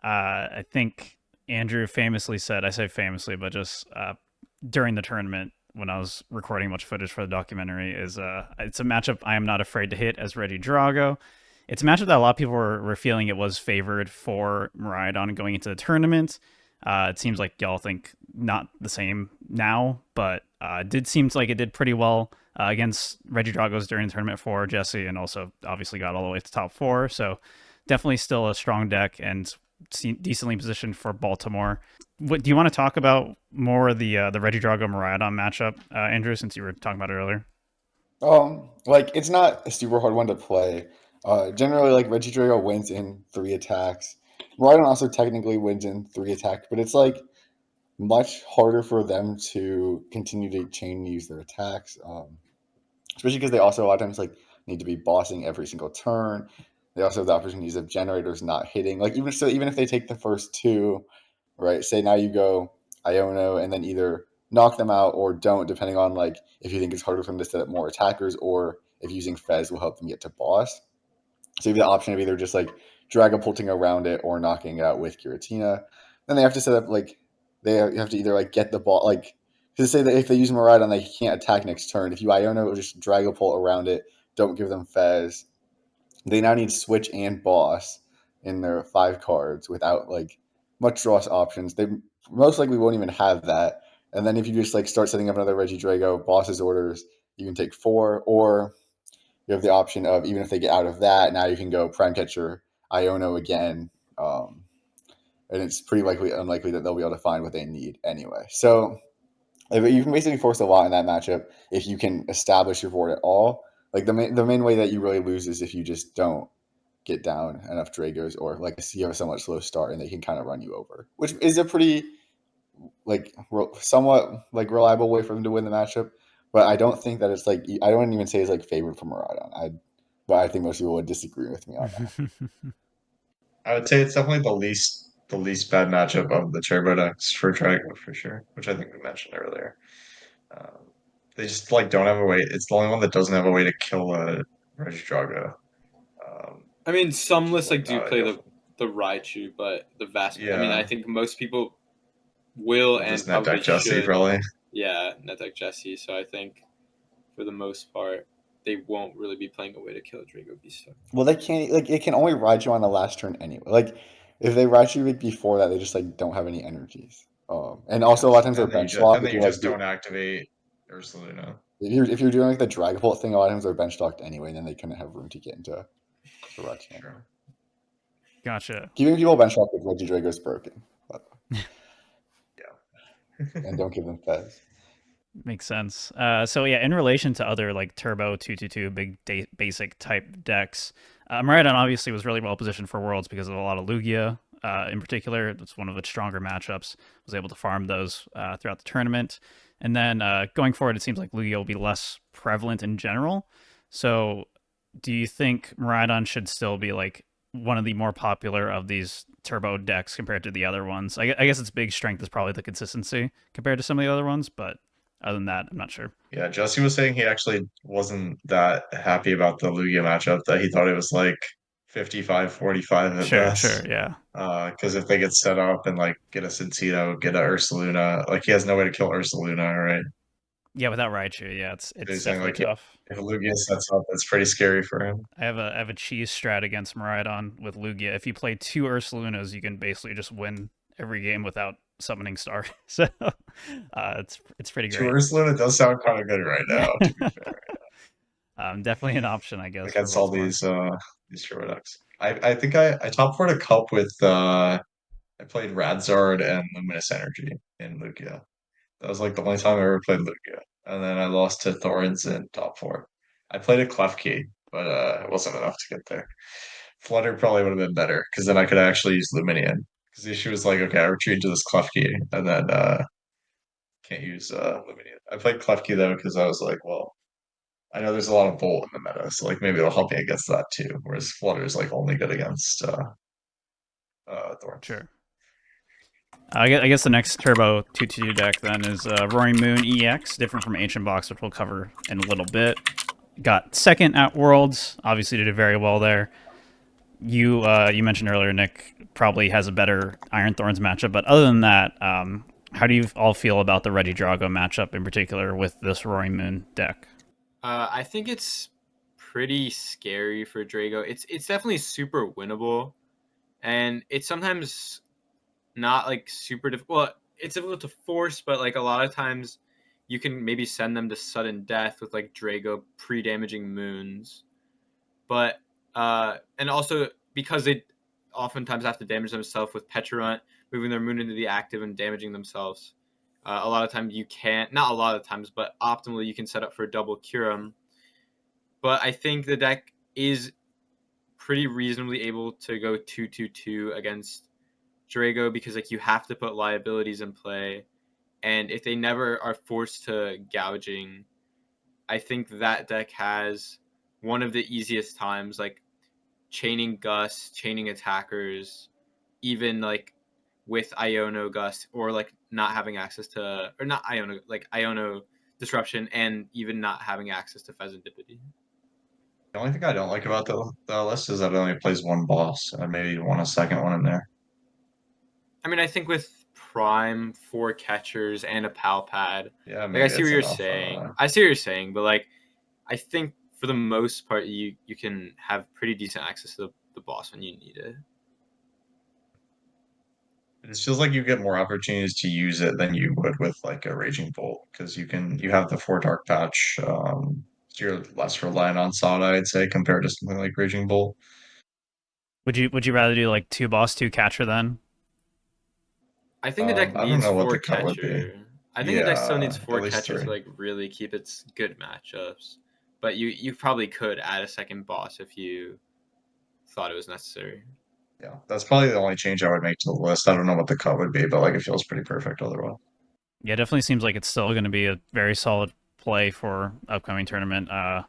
I think Andrew famously said, I say famously, but just during the tournament when I was recording much footage for the documentary, is it's a matchup I am not afraid to hit as Reggie Drago. It's a matchup that a lot of people were feeling it was favored for Miraidon going into the tournament. It seems like y'all think not the same now, but it did seems like it did pretty well against Reggie Dragos during the tournament for Jesse, and also obviously got all the way to top 4. So definitely still a strong deck and decently positioned for Baltimore. What do you want to talk about more the Reggie Drago Miraidon matchup, Andrew? Since you were talking about it earlier. Like it's not a super hard one to play. Generally, like Reggie Drago wins in 3 attacks. Miraidon also technically wins in 3 attacks, but it's like much harder for them to continue to chain use their attacks. Especially because they also a lot of times like need to be bossing every single turn. They also have the opportunities of generators not hitting. Like even if they take the first 2, right? Say now you go Iono and then either knock them out or don't, depending on like if you think it's harder for them to set up more attackers or if using Fez will help them get to boss. So you have the option of either just like Dragapulting around it or knocking it out with Giratina. Then they have to set up like they have to either like get the ball like to say that if they use Miraidon, they can't attack next turn. If you Iono, just Dragapult around it. Don't give them Fez. They now need Switch and Boss in their 5 cards without like much draw options. They most likely won't even have that. And then if you just like start setting up another Reggie Drago, Boss's orders, you can take 4, or you have the option of even if they get out of that, now you can go Prime Catcher, Iono again. And it's pretty unlikely that they'll be able to find what they need anyway. So you can basically force a lot in that matchup if you can establish your board at all. Like the main way that you really lose is if you just don't get down enough Dragos, or like you have a somewhat slow start and they can kind of run you over, which is a pretty like somewhat like reliable way for them to win the matchup. But I don't think that it's like I don't even say it's like favored for Miraidon. But I think most people would disagree with me on that. I would say it's definitely the least bad matchup of the turbo decks for Drago for sure, which I think we mentioned earlier. Um, they just like don't have a way. It's the only one that doesn't have a way to kill a Reggie Drago. Um, I mean, some which is lists like like do not play ideal. the Raichu, but the vast. I mean, I Yeah, think most people will we'll and just net deck probably Jesse should. probably. Yeah, net deck Jesse. So I think for the most part, they won't really be playing a way to kill Drago Beasto. Well, they can't like it can only ride you on the last turn anyway. Like if they ride you before that, they just like don't have any energies. And also a lot of times they're And then you bench just locked. and then you just don't activate Ursaluna. If you're doing like the Dragapult thing, a lot of times they're bench locked anyway, and then they couldn't have room to get into Karachi anyway. Sure. Gotcha. Keeping people bench locked with Reggie Drago is broken, Yeah. and don't give them Fez. Makes sense. So yeah, in relation to other like turbo 222 basic type decks, Miraidon obviously was really well positioned for Worlds because of a lot of Lugia. In particular, it's one of its stronger matchups. Was able to farm those throughout the tournament, and then going forward, it seems like Lugia will be less prevalent in general. So, do you think Miraidon should still be like one of the more popular of these turbo decks compared to the other ones? I guess its big strength is probably the consistency compared to some of the other ones, but other than that, I'm not sure. Yeah, Jesse was saying he actually wasn't that happy about the Lugia matchup, that he thought it was like 55-45 at Sure, best. yeah. Because if they get set up and like get a Sensito, get a Ursaluna, like he has no way to kill Ursaluna, right? Yeah, without Raichu, yeah, So it's he's saying definitely like, yeah, tough. if Lugia sets up, that's pretty scary for him. I have a cheese strat against Miraidon with Lugia. If you play 2 Ursalunas, you can basically just win every game without summoning Star. So it's pretty To great. Ursaluna does sound kind of good right Yeah. now, to be fair, Definitely an option, I guess, for against all Baltimore. these hero decks. I think I top four a cup with I played Radzard and Luminous Energy in Lugia. That was like the only time I ever played Lugia. And then I lost to Thorns in top four. I played a Clef Key, but it wasn't enough to get there. Flutter probably would have been better because then I could actually use Luminian. Because the issue was like, okay, I retreat to this Clef Key and then can't use Luminian. I played Clef Key though because I was like, well, I know there's a lot of Bolt in the meta, so like maybe it'll help me against that too. Whereas Flutter is like only good against Thorns. Sure. I guess the next Turbo 2/2 deck then is Roaring Moon EX, different from Ancient Box, which we'll cover in a little bit. Got second at Worlds, obviously did very well there. You mentioned earlier, Nick probably has a better Iron Thorns matchup, but other than that, how do you all feel about the Regidrago matchup in particular with this Roaring Moon deck? I think it's pretty scary for Drago. It's definitely super winnable, and it's sometimes not like super difficult. Well, it's difficult to force, but like a lot of times you can maybe send them to sudden death with like Drago pre-damaging moons. But and also because they oftentimes have to damage themselves with Petrarunt, moving their moon into the active and damaging themselves. A lot of times you can't, not a lot of times, but optimally you can set up for a double Curum. But I think the deck is pretty reasonably able to go 2/2/2 against Drago because like you have to put liabilities in play, and if they never are forced to gouging, I think that deck has one of the easiest times like chaining Gust, chaining attackers, even like with Iono Gust or like not having access to, or not Iono, like Iono Disruption, and even not having access to Pheasantipity. The only thing I don't like about the list is that it only plays one boss, and maybe want a second one in there. I mean, I think with Prime, 4 catchers, and a Pal Pad, Yeah, like maybe I see it's what you're enough. saying. I see what you're saying, but like I think for the most part, you can have pretty decent access to the boss when you need it. It feels like you get more opportunities to use it than you would with like a Raging Bolt because you have the 4 dark patch. So you're less reliant on Sada, I'd say, compared to something like Raging Bolt. Would you rather do like 2 boss, 2 catcher then? I think the deck I don't needs know what 4 the cut would be. catcher. I think the deck still needs Yeah, 4 at least catcher 3. to like really keep its good matchups. But you probably could add a second boss if you thought it was necessary. Yeah, that's probably the only change I would make to the list. I don't know what the cut would be, but like it feels pretty perfect otherwise. Yeah, it definitely seems like it's still going to be a very solid play for upcoming tournament. I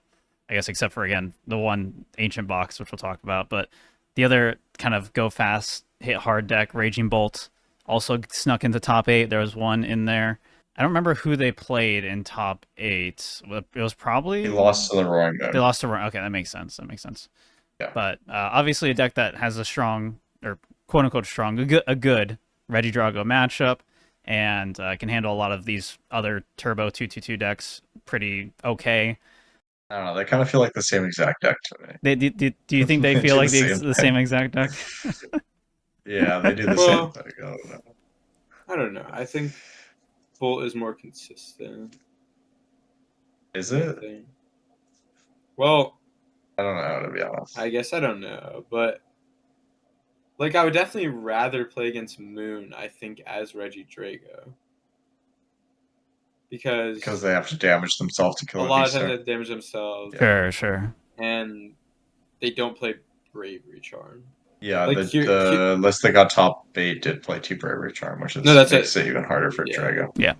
guess except for again the one Ancient Box, which we'll talk about, but the other kind of go fast, hit hard deck, Raging Bolt, also snuck into top 8. There was one in there. I don't remember who they played in top 8. It was probably He lost to the Roaring they Moon. lost to. Okay, that makes sense. Yeah. But obviously a deck that has a strong, or quote unquote strong, a good Regidrago matchup, and can handle a lot of these other Turbo 2/2/2 decks pretty okay. I don't know. They kind of feel like the same exact deck to me. Do you think they They feel do like the same the thing. same exact deck? Yeah, they do the same Well, thing. I don't know. I don't know. I think Bolt is more consistent. Is I it? think. Well, I don't know, to be honest. I guess I don't know, but like I would definitely rather play against Moon, I think, as Regidrago. Because Because they have to damage themselves to a kill a lot of times V-Star. they have to damage themselves, Yeah. Sure. and they don't play Bravery Charm. Yeah, Like the list that got top 8 did play 2 Bravery Charm, which no, that's makes it. it even harder for Yeah. Drago. Yeah.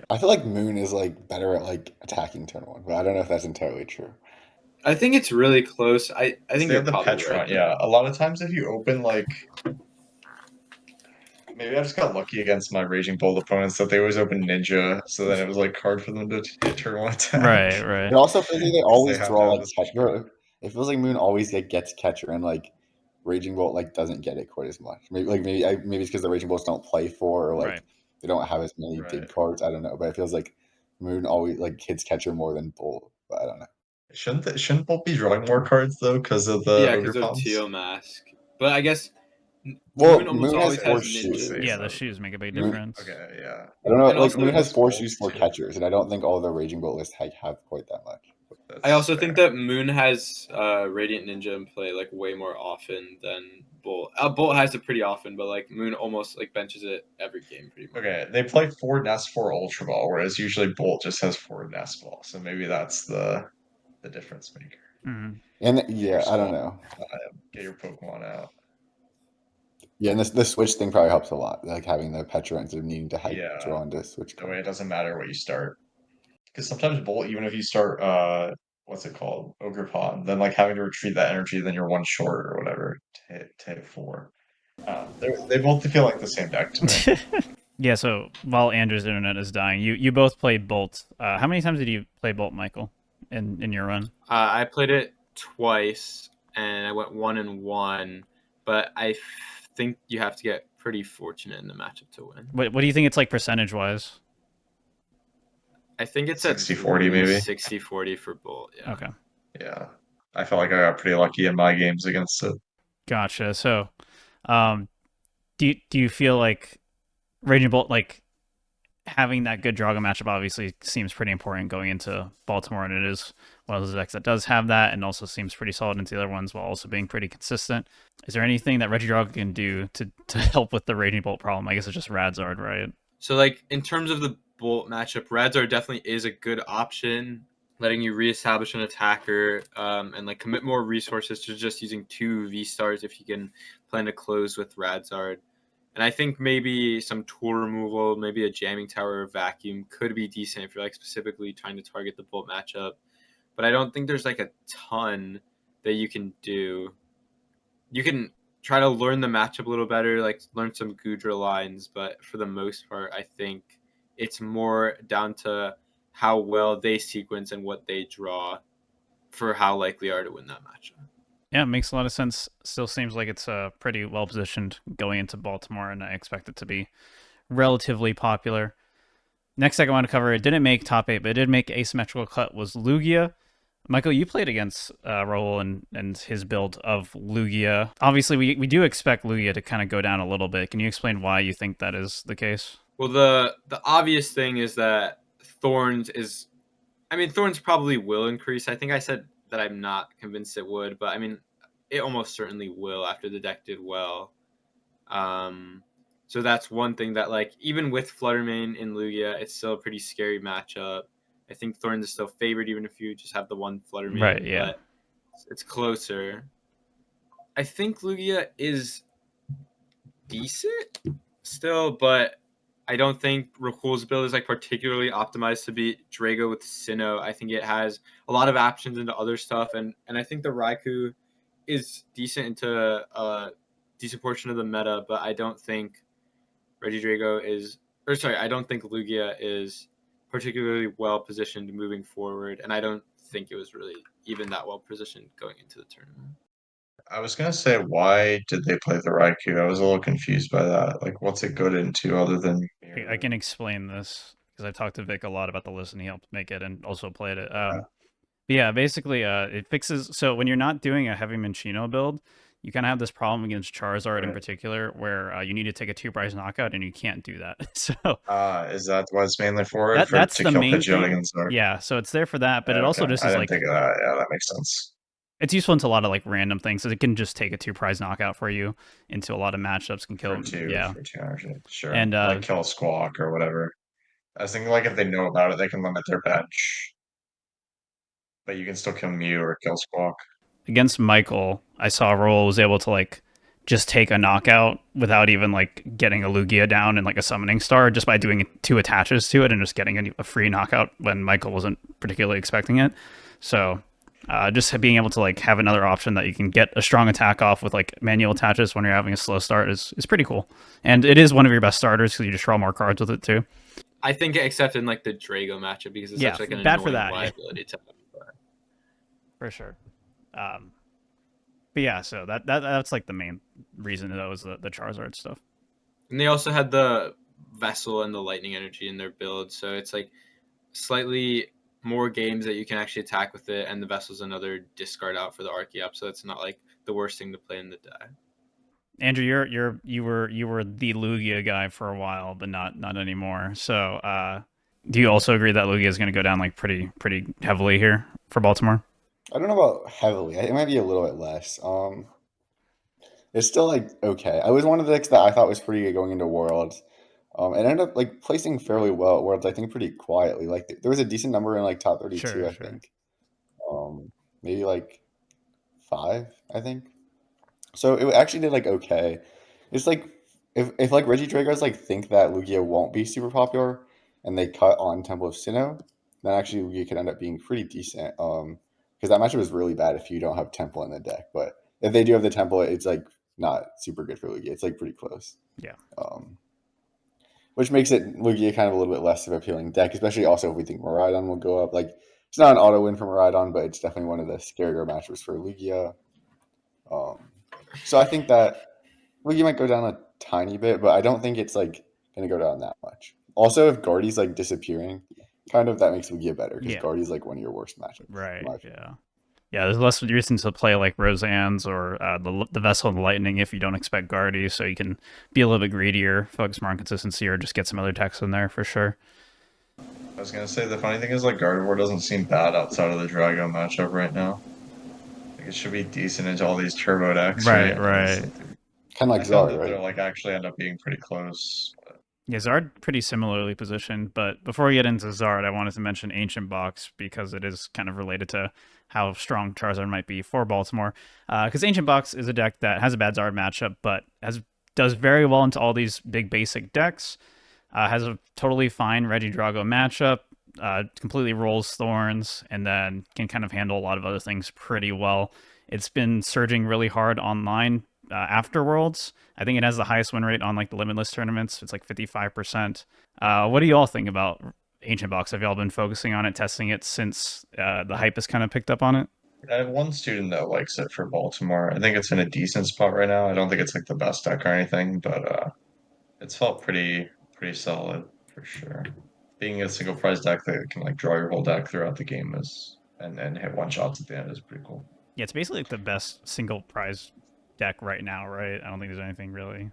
I feel like Moon is like better at like attacking turn 1, but I don't know if that's entirely true. I think it's really close. I think They you're have the probably Petron. right. Yeah, a lot of times if you open like maybe I just got lucky against my Raging Bolt opponents that they always open Ninja, so then it was like hard for them to hit turn 1 attack. Right. It also feels like they Because they always have to draw have like this catcher. It feels like Moon always like gets catcher, and like Raging Bolt like doesn't get it quite as much. Maybe it's because the Raging Bolts don't play 4, or like Right. they don't have as many Right. big cards. I don't know, but it feels like Moon always like hits catcher more than Bolt. But I don't know. Shouldn't Bolt be drawing more cards though because of the Yeah, Ogre because of Palms? Teal Mask. But I guess Moon Well, almost Moon has always has four We'll shoes. ninjas. Yeah, see. the shoes make a big Moon, difference. Okay, yeah. I don't know. And Like also, Moon has 4 Bolt shoes, 4 too. catchers, and I don't think all the Raging Bolt lists have quite that much. I also That's think fair. that Moon has Radiant Ninja in play like way more often than Bolt. Bolt has it pretty often, but like Moon almost like benches it every game pretty much. Okay, they play 4 Nest, 4 Ultra Ball, whereas usually Bolt just has 4 Nest Ball. So maybe that's the the difference maker. Mhm. And Get your I don't soul know. time, get your Pokemon out. Yeah, and this switch thing probably helps a lot, like having the Petra instead of needing to Yeah, draw into switch that way card. it doesn't matter what you start. Because sometimes Bolt, even if you start what's it called? Ogre Pod, then like having to retreat that energy, then you're one short or whatever to hit 4. They both feel like the same deck to me. Yeah, so while Andrew's internet is dying, you both played Bolt. How many times did you play Bolt, Michael, in your run? I played it twice, and I went 1-1. But I think you have to get pretty fortunate in the matchup to win. What do you think it's like percentage wise? I think it's 60-40 maybe. 60-40 for Bolt. Yeah. Okay, Yeah. I felt like I got pretty lucky in my games against it. gotcha. So, um, do you feel like Raging Bolt, like having that good Drago matchup obviously seems pretty important going into Baltimore, and it is one of those decks that does have that, and also seems pretty solid into the other ones while also being pretty consistent. Is there anything that Regidrago can do to help with the Raging Bolt problem? I guess it's just Radzard, right? So, like, in terms of the Bolt matchup, Radzar definitely is a good option, letting you reestablish an attacker and like commit more resources to just using 2 V stars if you can plan to close with Radzard. And I think maybe some tool removal, maybe a jamming tower or vacuum could be decent if you're like specifically trying to target the Bolt matchup. But I don't think there's like a ton that you can do. You can try to learn the matchup a little better, like learn some Gudra lines, but for the most part, I think it's more down to how well they sequence and what they draw for how likely are to win that matchup. Yeah, it makes a lot of sense. Still seems like it's pretty well positioned going into Baltimore, and I expect it to be relatively popular. Next deck I want to cover, it didn't make top 8, but it did make asymmetrical cut, was Lugia. Michael, you played against Raul and his build of Lugia. Obviously, we do expect Lugia to kind of go down a little bit. Can you explain why you think that is the case? Well, the obvious thing is that Thorns probably will increase. I think I said that I'm not convinced it would, but I mean, it almost certainly will after the deck did well. So that's one thing that, like, even with Fluttermane in Lugia, it's still a pretty scary matchup. I think Thorns is still favored even if you just have the one Fluttermane, Right, yeah. but it's closer. I think Lugia is decent still, but I don't think Rakul's build is like particularly optimized to beat Drago with Sinnoh. I think it has a lot of options into other stuff, and I think the Raikou is decent into a decent portion of the meta, but I don't think I don't think Lugia is particularly well positioned moving forward, and I don't think it was really even that well positioned going into the tournament. I was gonna say, why did they play the Raikou? I was a little confused by that. Like, what's it good into other than I can explain this because I've talked to Vic a lot about the list, and he helped make it and also played it. Yeah, basically, it fixes. So when you're not doing a heavy Minccino build, you kind of have this problem against Charizard in Right. particular, where you need to take a 2-prize knockout, and you can't do that. So Is that what it's mainly for? that's To the kill main Pidgeot thing. against Zark? Yeah, so it's there for that, but it Okay, also just I is didn't like think of that. Yeah, that makes sense. it's useful into a lot of like random things. So it can just take a 2-prize knockout for you into a lot of matchups. Can kill. Yeah, For two energy, sure. and Like kill a Squawk or whatever. I was thinking like if they know about it, they can limit their bench, but you can still kill Mew or kill Squawk. against Michael, I saw Roll was able to like just take a knockout without even like getting a Lugia down and like a summoning star just by doing 2 attaches to it and just getting a free knockout when Michael wasn't particularly expecting it. So just being able to like have another option that you can get a strong attack off with like manual attaches when you're having a slow start is pretty cool. And it is one of your best starters because you just draw more cards with it too. I think except in like the Drago matchup because it's such like an bad for annoying that, liability to have. For sure. But yeah, so that's like the main reason that was the Charizard stuff. And they also had the Vessel and the Lightning Energy in their build, so it's like slightly more games that you can actually attack with it, and the Vessel's another discard out for the Archeop, so it's not like the worst thing to play in the deck. Andrew, you were the Lugia guy for a while, but not anymore. So, do you also agree that Lugia is going to go down like pretty heavily here for Baltimore? I don't know about heavily. It might be a little bit less. It's still like okay. I was one of the decks that I thought was pretty good going into Worlds. It ended up like placing fairly well at Worlds. I think pretty quietly. Like there was a decent number in like top 32. Sure, I sure. think. maybe like 5, I think. So it actually did like okay. It's like if like Reggie Dragos like think that Lugia won't be super popular and they cut on Temple of Sinnoh, then actually Lugia could end up being pretty decent. Because that matchup is really bad if you don't have Temple in the deck. But if they do have the Temple, it's like not super good for Lugia. It's like pretty close. Yeah. Which makes it Lugia kind of a little bit less of an appealing deck, especially also if we think Miraidon will go up. Like it's not an auto win for Miraidon, but it's definitely one of the scarier matchups for Lugia. So I think that Lugia might go down a tiny bit, but I don't think it's like going to go down that much. Also, if Guardy's like disappearing, kind of that makes Lugia better because Yeah. Guardy's like one of your worst matchups. Right. Yeah. Yeah, there's less reason to play like Roseanne's or the Vessel and the Lightning if you don't expect Guardy, so you can be a little bit greedier, focus more on consistency, or just get some other decks in there for sure. I was gonna say the funny thing is like Gardevoir doesn't seem bad outside of the Drago matchup right now. Like it should be decent into all these turbo decks, Right, right? right. Kind of like I found Zard, that they're right? like actually end up being pretty close. Yeah, Zard pretty similarly positioned, but before we get into Zard, I wanted to mention Ancient Box because it is kind of related to how strong Charizard might be for Baltimore. Because Ancient Box is a deck that has a bad Zard matchup, but does very well into all these big basic decks. Has a totally fine Regidrago matchup, completely rolls Thorns, and then can kind of handle a lot of other things pretty well. It's been surging really hard online after Worlds. I think it has the highest win rate on like the Limitless tournaments. It's like 55%. What do you all think about Ancient Box? Have y'all been focusing on it, testing it since the hype has kind of picked up on it? I have one student that likes it for Baltimore. I think it's in a decent spot right now. I don't think it's like the best deck or anything, but it's felt pretty solid for sure. Being a single prize deck that can like draw your whole deck throughout the game is and hit one shots at the end is pretty cool. Yeah, it's basically like the best single prize deck right now, right? I don't think there's anything really.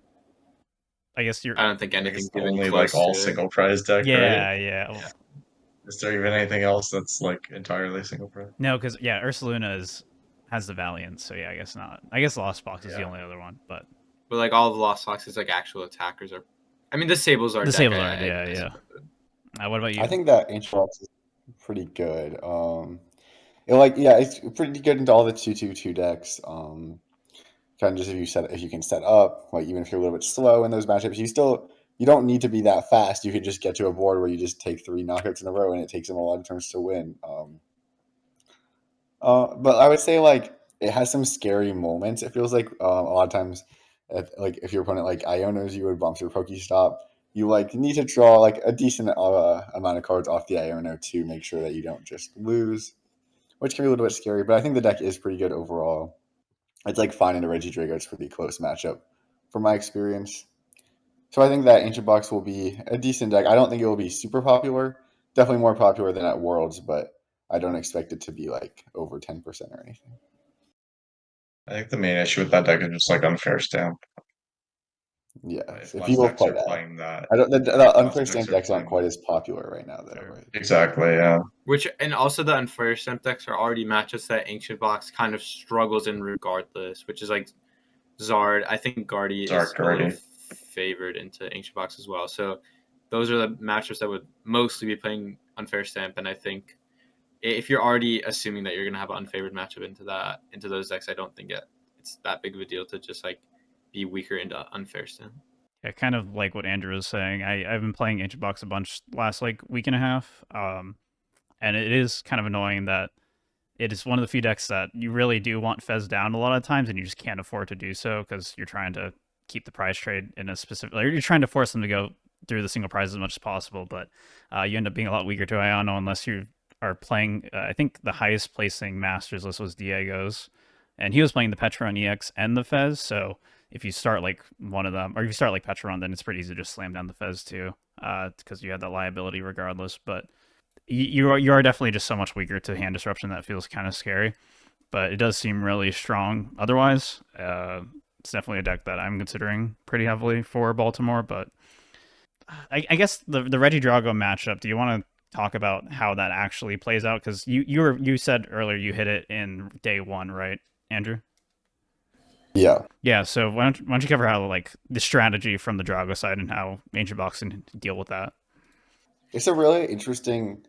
I guess you're. I don't think I think it's anything's the even only like close all to it. single prize deck, right? Yeah, yeah. Well, Is there even anything else that's like entirely single prize? no, because yeah, Ursaluna has the Valiant, so yeah, I guess not. I guess Lost Box is the Yeah. only other one, but But like all of Lost Fox's like actual attackers are. I mean, the Sables are the deck. Sables are, yeah, yeah. What about I you? think that Ancient Box is pretty good. It's pretty good into all the 2/2/2 decks. Kind of just if you can set up, like even if you're a little bit slow in those matchups, you don't need to be that fast. You could just get to a board where you just take 3 knockouts in a row, and it takes them a lot of turns to win. But I would say like it has some scary moments. It feels like a lot of times, if your opponent like Ionos you would bump your Pokestop, you like need to draw like a decent amount of cards off the Iono to make sure that you don't just lose, which can be a little bit scary. But I think the deck is pretty good overall. It's like finding a Regidrago. It's a pretty close matchup from my experience. So I think that Ancient Box will be a decent deck. I don't think it will be super popular. Definitely more popular than at Worlds, but I don't expect it to be like over 10% or anything. I think the main issue with that deck is just like unfair stamp. Yes, If if less people decks play are that. playing that, I don't. The if less unfair decks stamp are decks aren't playing quite as popular right now, though, Sure. right? exactly, yeah. Which and also the unfair stamp decks are already matchups that Ancient Box kind of struggles in regardless, which is like Zard. I think Guardy Zard is a little Guardy. favored into Ancient Box as well. So those are the matchups that would mostly be playing unfair stamp, and I think if you're already assuming that you're gonna have an unfavored matchup into those decks, I don't think it's that big of a deal to just like be weaker into unfair stamp. Yeah, kind of like what Andrew was saying. I've been playing Ancient Box a bunch last like week and a half, and it is kind of annoying that it is one of the few decks that you really do want Fez down a lot of times, and you just can't afford to do so because you're trying to keep the prize trade in a specific. Like, you're trying to force them to go through the single prize as much as possible, but you end up being a lot weaker to Iono unless you are playing. I think the highest placing Masters list was Diego's, and he was playing the Petron EX and the Fez. So if you start like one of them, or if you start like Petron, then it's pretty easy to just slam down the Fez too, because you have that liability regardless. But you are definitely just so much weaker to hand disruption that feels kind of scary, but it does seem really strong otherwise. It's definitely a deck that I'm considering pretty heavily for Baltimore. But I guess the Regidrago matchup, do you want to talk about how that actually plays out? Because you said earlier you hit it in day one, right, Andrew? Yeah. Yeah, so why don't you cover how like the strategy from the Drago side and how Ancient Box can deal with that? It's a really interesting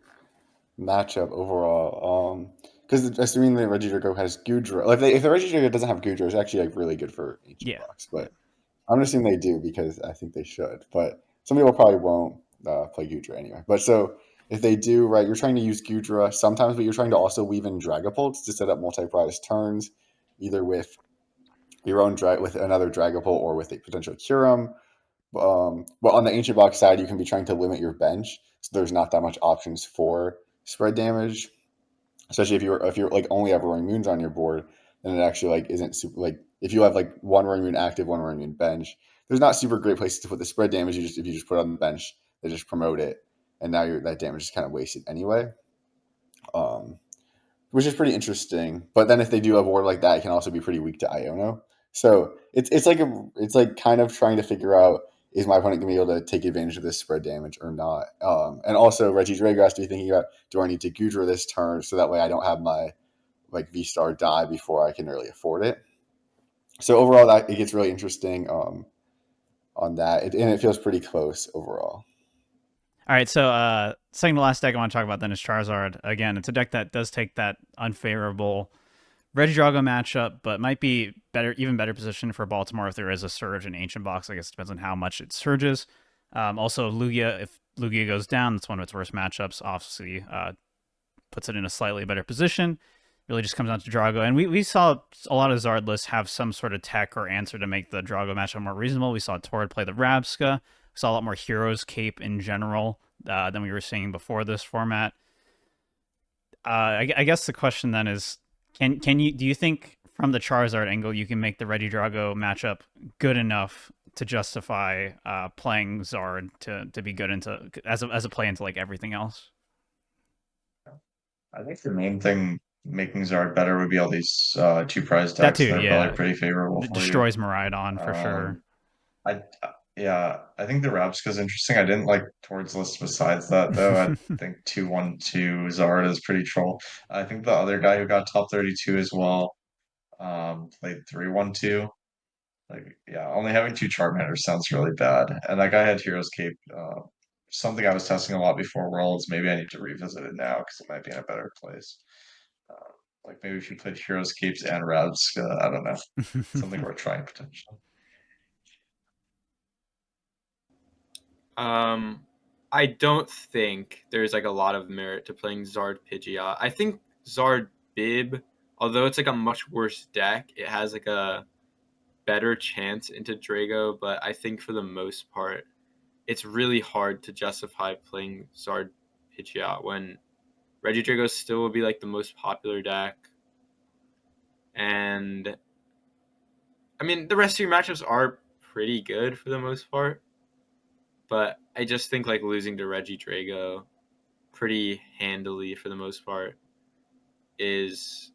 matchup overall. because assuming the Regidrago has Goodra, like if the Regidrago doesn't have Goodra, it's actually like really good for Ancient Yeah. Box. But I'm gonna assume they do because I think they should. But some people probably won't play Goodra anyway. But so if they do, right, you're trying to use Goodra sometimes, but you're trying to also weave in Dragapults to set up multi-prize turns, either with your own with another Dragapult or with a potential Curum. But on the Ancient Box side, you can be trying to limit your bench, so there's not that much options for spread damage. Especially if you're like only have Roaring Moons on your board, then it actually like isn't super like if you have like one Roaring Moon active, one Roaring Moon bench, there's not super great places to put the spread damage. If you just put it on the bench, they just promote it, and now that damage is kind of wasted anyway. Um, which is pretty interesting. But then if they do have a board like that, it can also be pretty weak to Iono. So it's like kind of trying to figure out, is my opponent gonna be able to take advantage of this spread damage or not? And also Regidrago has to be thinking about, do I need to Gudra this turn so that way I don't have my like V Star die before I can really afford it. So overall, that it gets really interesting on that, and it feels pretty close overall. All right, so second to last deck I want to talk about then is Charizard. Again, it's a deck that does take that unfavorable Regidrago matchup, but might be even better positioned for Baltimore if there is a surge in Ancient Box. I guess it depends on how much it surges. Also, Lugia, if Lugia goes down, that's one of its worst matchups. Obviously, puts it in a slightly better position. Really just comes down to Drago. And we saw a lot of Zard lists have some sort of tech or answer to make the Drago matchup more reasonable. We saw Torrid play the Rabska. We saw a lot more Heroes Cape in general than we were seeing before this format. I guess the question then is, do you think from the Charizard angle you can make the Regidrago matchup good enough to justify playing Zard to be good into as a play into like everything else? I think the main thing making Zard better would be all these two prize That decks. too, They're probably yeah. pretty favorable for you. Destroys Miraidon for sure. Um, I yeah, I think the Rabska is interesting. I didn't like Tord's list besides that though. I think 2-1-2 Zard is pretty troll. I think the other guy who got top 32 as well played 3-1-2. Like yeah, only having two Charmanders sounds really bad. And that guy had Heroes Cape. Something I was testing a lot before Worlds. Maybe I need to revisit it now because it might be in a better place. Uh, like maybe if you played Heroes Capes and Rabska, I don't know, something worth trying potentially. I don't think there's like a lot of merit to playing Zard Pidgeot. I think Zard Bib, although it's like a much worse deck, it has like a better chance into Drago, but I think for the most part, it's really hard to justify playing Zard Pidgeot when Regidrago still will be like the most popular deck. And I mean, the rest of your matchups are pretty good for the most part, but I just think like losing to Regidrago pretty handily for the most part is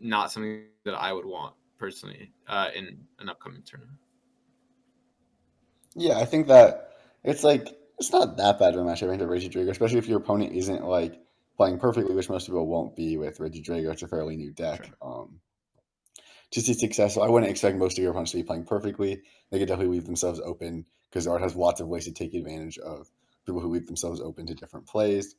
not something that I would want personally in an upcoming tournament. Yeah, I think that it's not that bad of a matchup into Regidrago, especially if your opponent isn't like playing perfectly, which most people won't be with Regidrago. It's a fairly new deck. Sure. To see successful, I wouldn't expect most of your opponents to be playing perfectly. They could definitely leave themselves open because Art has lots of ways to take advantage of people who leave themselves open to different plays,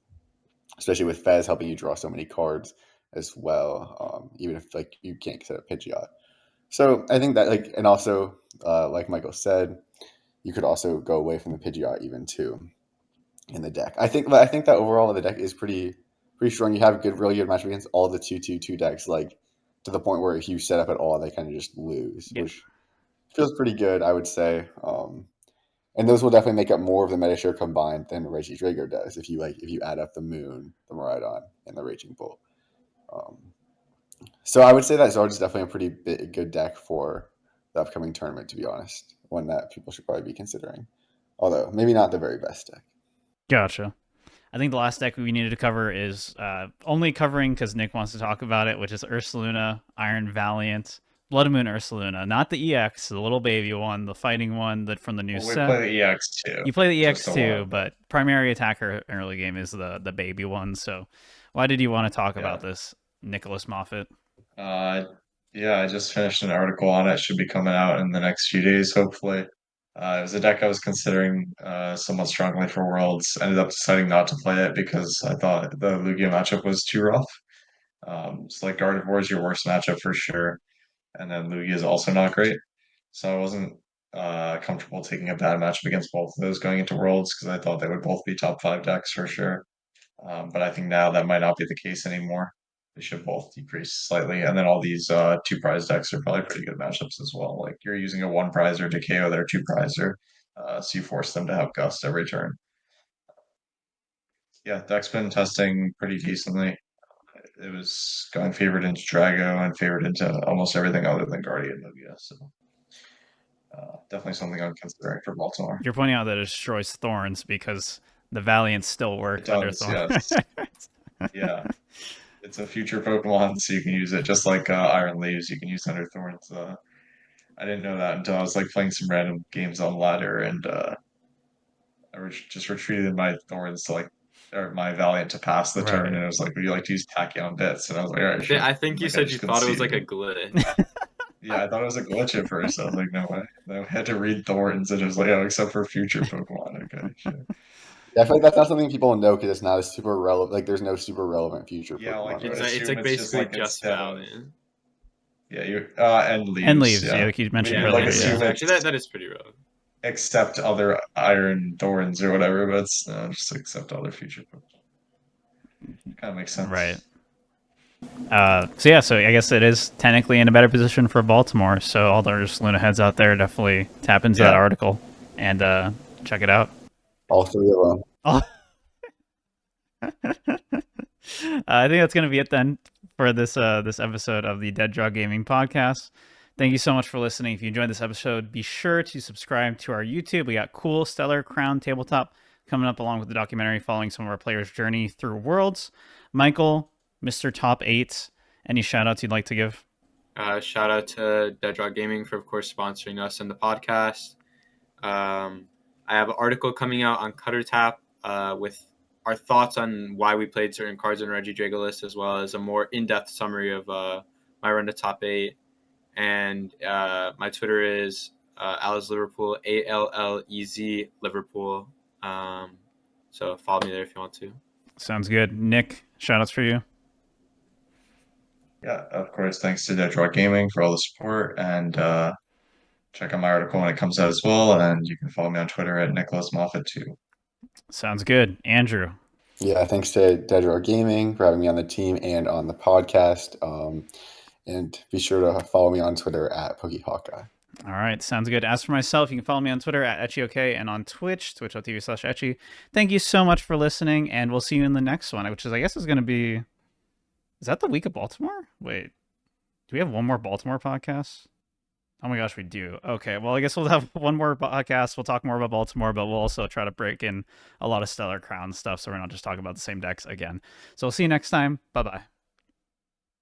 especially with Fez helping you draw so many cards as well, even if like you can't set up Pidgeot. So I think that like, and also like Michael said, you could also go away from the Pidgeot even too in the deck. I think that overall the deck is pretty strong. You have really good matchup against all the 2/2/2 decks, like to the point where if you set up at all, they kind of just lose, Yeah. which feels pretty good, I would say. And those will definitely make up more of the meta share combined than Regidrago does if you add up the Moon, the Miraidon, and the Raging Bull. Um, so I would say that Zard is definitely a pretty good deck for the upcoming tournament. To be honest, one that people should probably be considering, although maybe not the very best deck. Gotcha. I think the last deck we needed to cover is only covering because Nick wants to talk about it, which is Ursaluna, Iron Valiant, Blood Moon Ursaluna, not the EX, the little baby one, the fighting one that from the new Well, we set. play the EX too. You play the just EX a too, lot, but primary attacker in early game is the baby one. So, why did you want to talk yeah. about this, Nicholas Moffitt? Uh, yeah, I just finished an article on it. Should be coming out in the next few days, hopefully. It was a deck I was considering somewhat strongly for Worlds. Ended up deciding not to play it because I thought the Lugia matchup was too rough. So like Gardevoir is your worst matchup for sure, and then Lugia is also not great. So I wasn't comfortable taking a bad matchup against both of those going into Worlds because I thought they would both be top 5 decks for sure. But I think now that might not be the case anymore. They should both decrease slightly, and then all these 2 prize decks are probably pretty good matchups as well. Like you're using a 1 prizer to KO their 2 prizer, so you force them to have Gust every turn. Yeah, deck's been testing pretty decently. It was going favored into Drago and favored into almost everything other than Guardian Lugia. So definitely something I'm considering for Baltimore. You're pointing out that it destroys Thorns because the Valiants still work It under does, Thorns. yes. Yeah. It's a future Pokemon, so you can use it just like Iron Leaves. You can use Under Thorns. I didn't know that until I was like playing some random games on ladder, and just retreated my Thorns to like, or my Valiant to pass the turn, Right. and it was like, would you like to use Tachyon Bits? And I was like, all right, sure. I think you Like, I said just you couldn't thought it see was like a it. glitch. Yeah, I thought it was a glitch at first. I was like, no way. Then I had to read Thorns, and it was like, oh, except for future Pokemon. Okay, sure. Yeah, I feel like that's not something people know because it's not a super relevant. Like, there's no super relevant future Yeah, like Pokemon, you would right? It's assume like it's just basically like just instead of Valiant. yeah, you and Leaves. And Leaves, yeah. like you mentioned You'd earlier. like assume Yeah. Actually, that is pretty relevant. accept other Iron Thorns or whatever, but it's just accept other future Pokemon. Kind of makes sense. Right. So I guess it is technically in a better position for Baltimore. So all those Luna heads out there, definitely tap into that Yeah. article and check it out. All three of them. Oh. I think that's gonna be it then for this episode of the Dead Draw Gaming Podcast. Thank you so much for listening. If you enjoyed this episode, be sure to subscribe to our YouTube. We got cool Stellar Crown Tabletop coming up along with the documentary following some of our players' journey through Worlds. Michael, Mr. Top 8, any shout outs you'd like to give? Shout out to Dead Draw Gaming for, of course, sponsoring us in the podcast. I have an article coming out on Cutter Tap with our thoughts on why we played certain cards in Reggie Drago list, as well as a more in-depth summary of my run to top 8. And my Twitter is Alice Liverpool, ALLEZ Liverpool. So follow me there if you want to. Sounds good. Nick, shout outs for you. Yeah, of course. Thanks to Dead Draw Gaming for all the support, and check out my article when it comes out as well. And you can follow me on Twitter at Nicholas Moffitt too. Sounds good. Andrew. Yeah, thanks to Dedra Gaming for having me on the team and on the podcast. And be sure to follow me on Twitter at PokeHawkeye. All right, sounds good. As for myself, you can follow me on Twitter at EtchyOK and on Twitch, twitch.tv/Etchy. Thank you so much for listening, and we'll see you in the next one, which is, I guess, is going to be... Is that the week of Baltimore? Wait, do we have one more Baltimore podcast? Oh my gosh, we do. Okay, well, I guess we'll have one more podcast. We'll talk more about Baltimore, but we'll also try to break in a lot of Stellar Crown stuff so we're not just talking about the same decks again. So we'll see you next time. Bye-bye.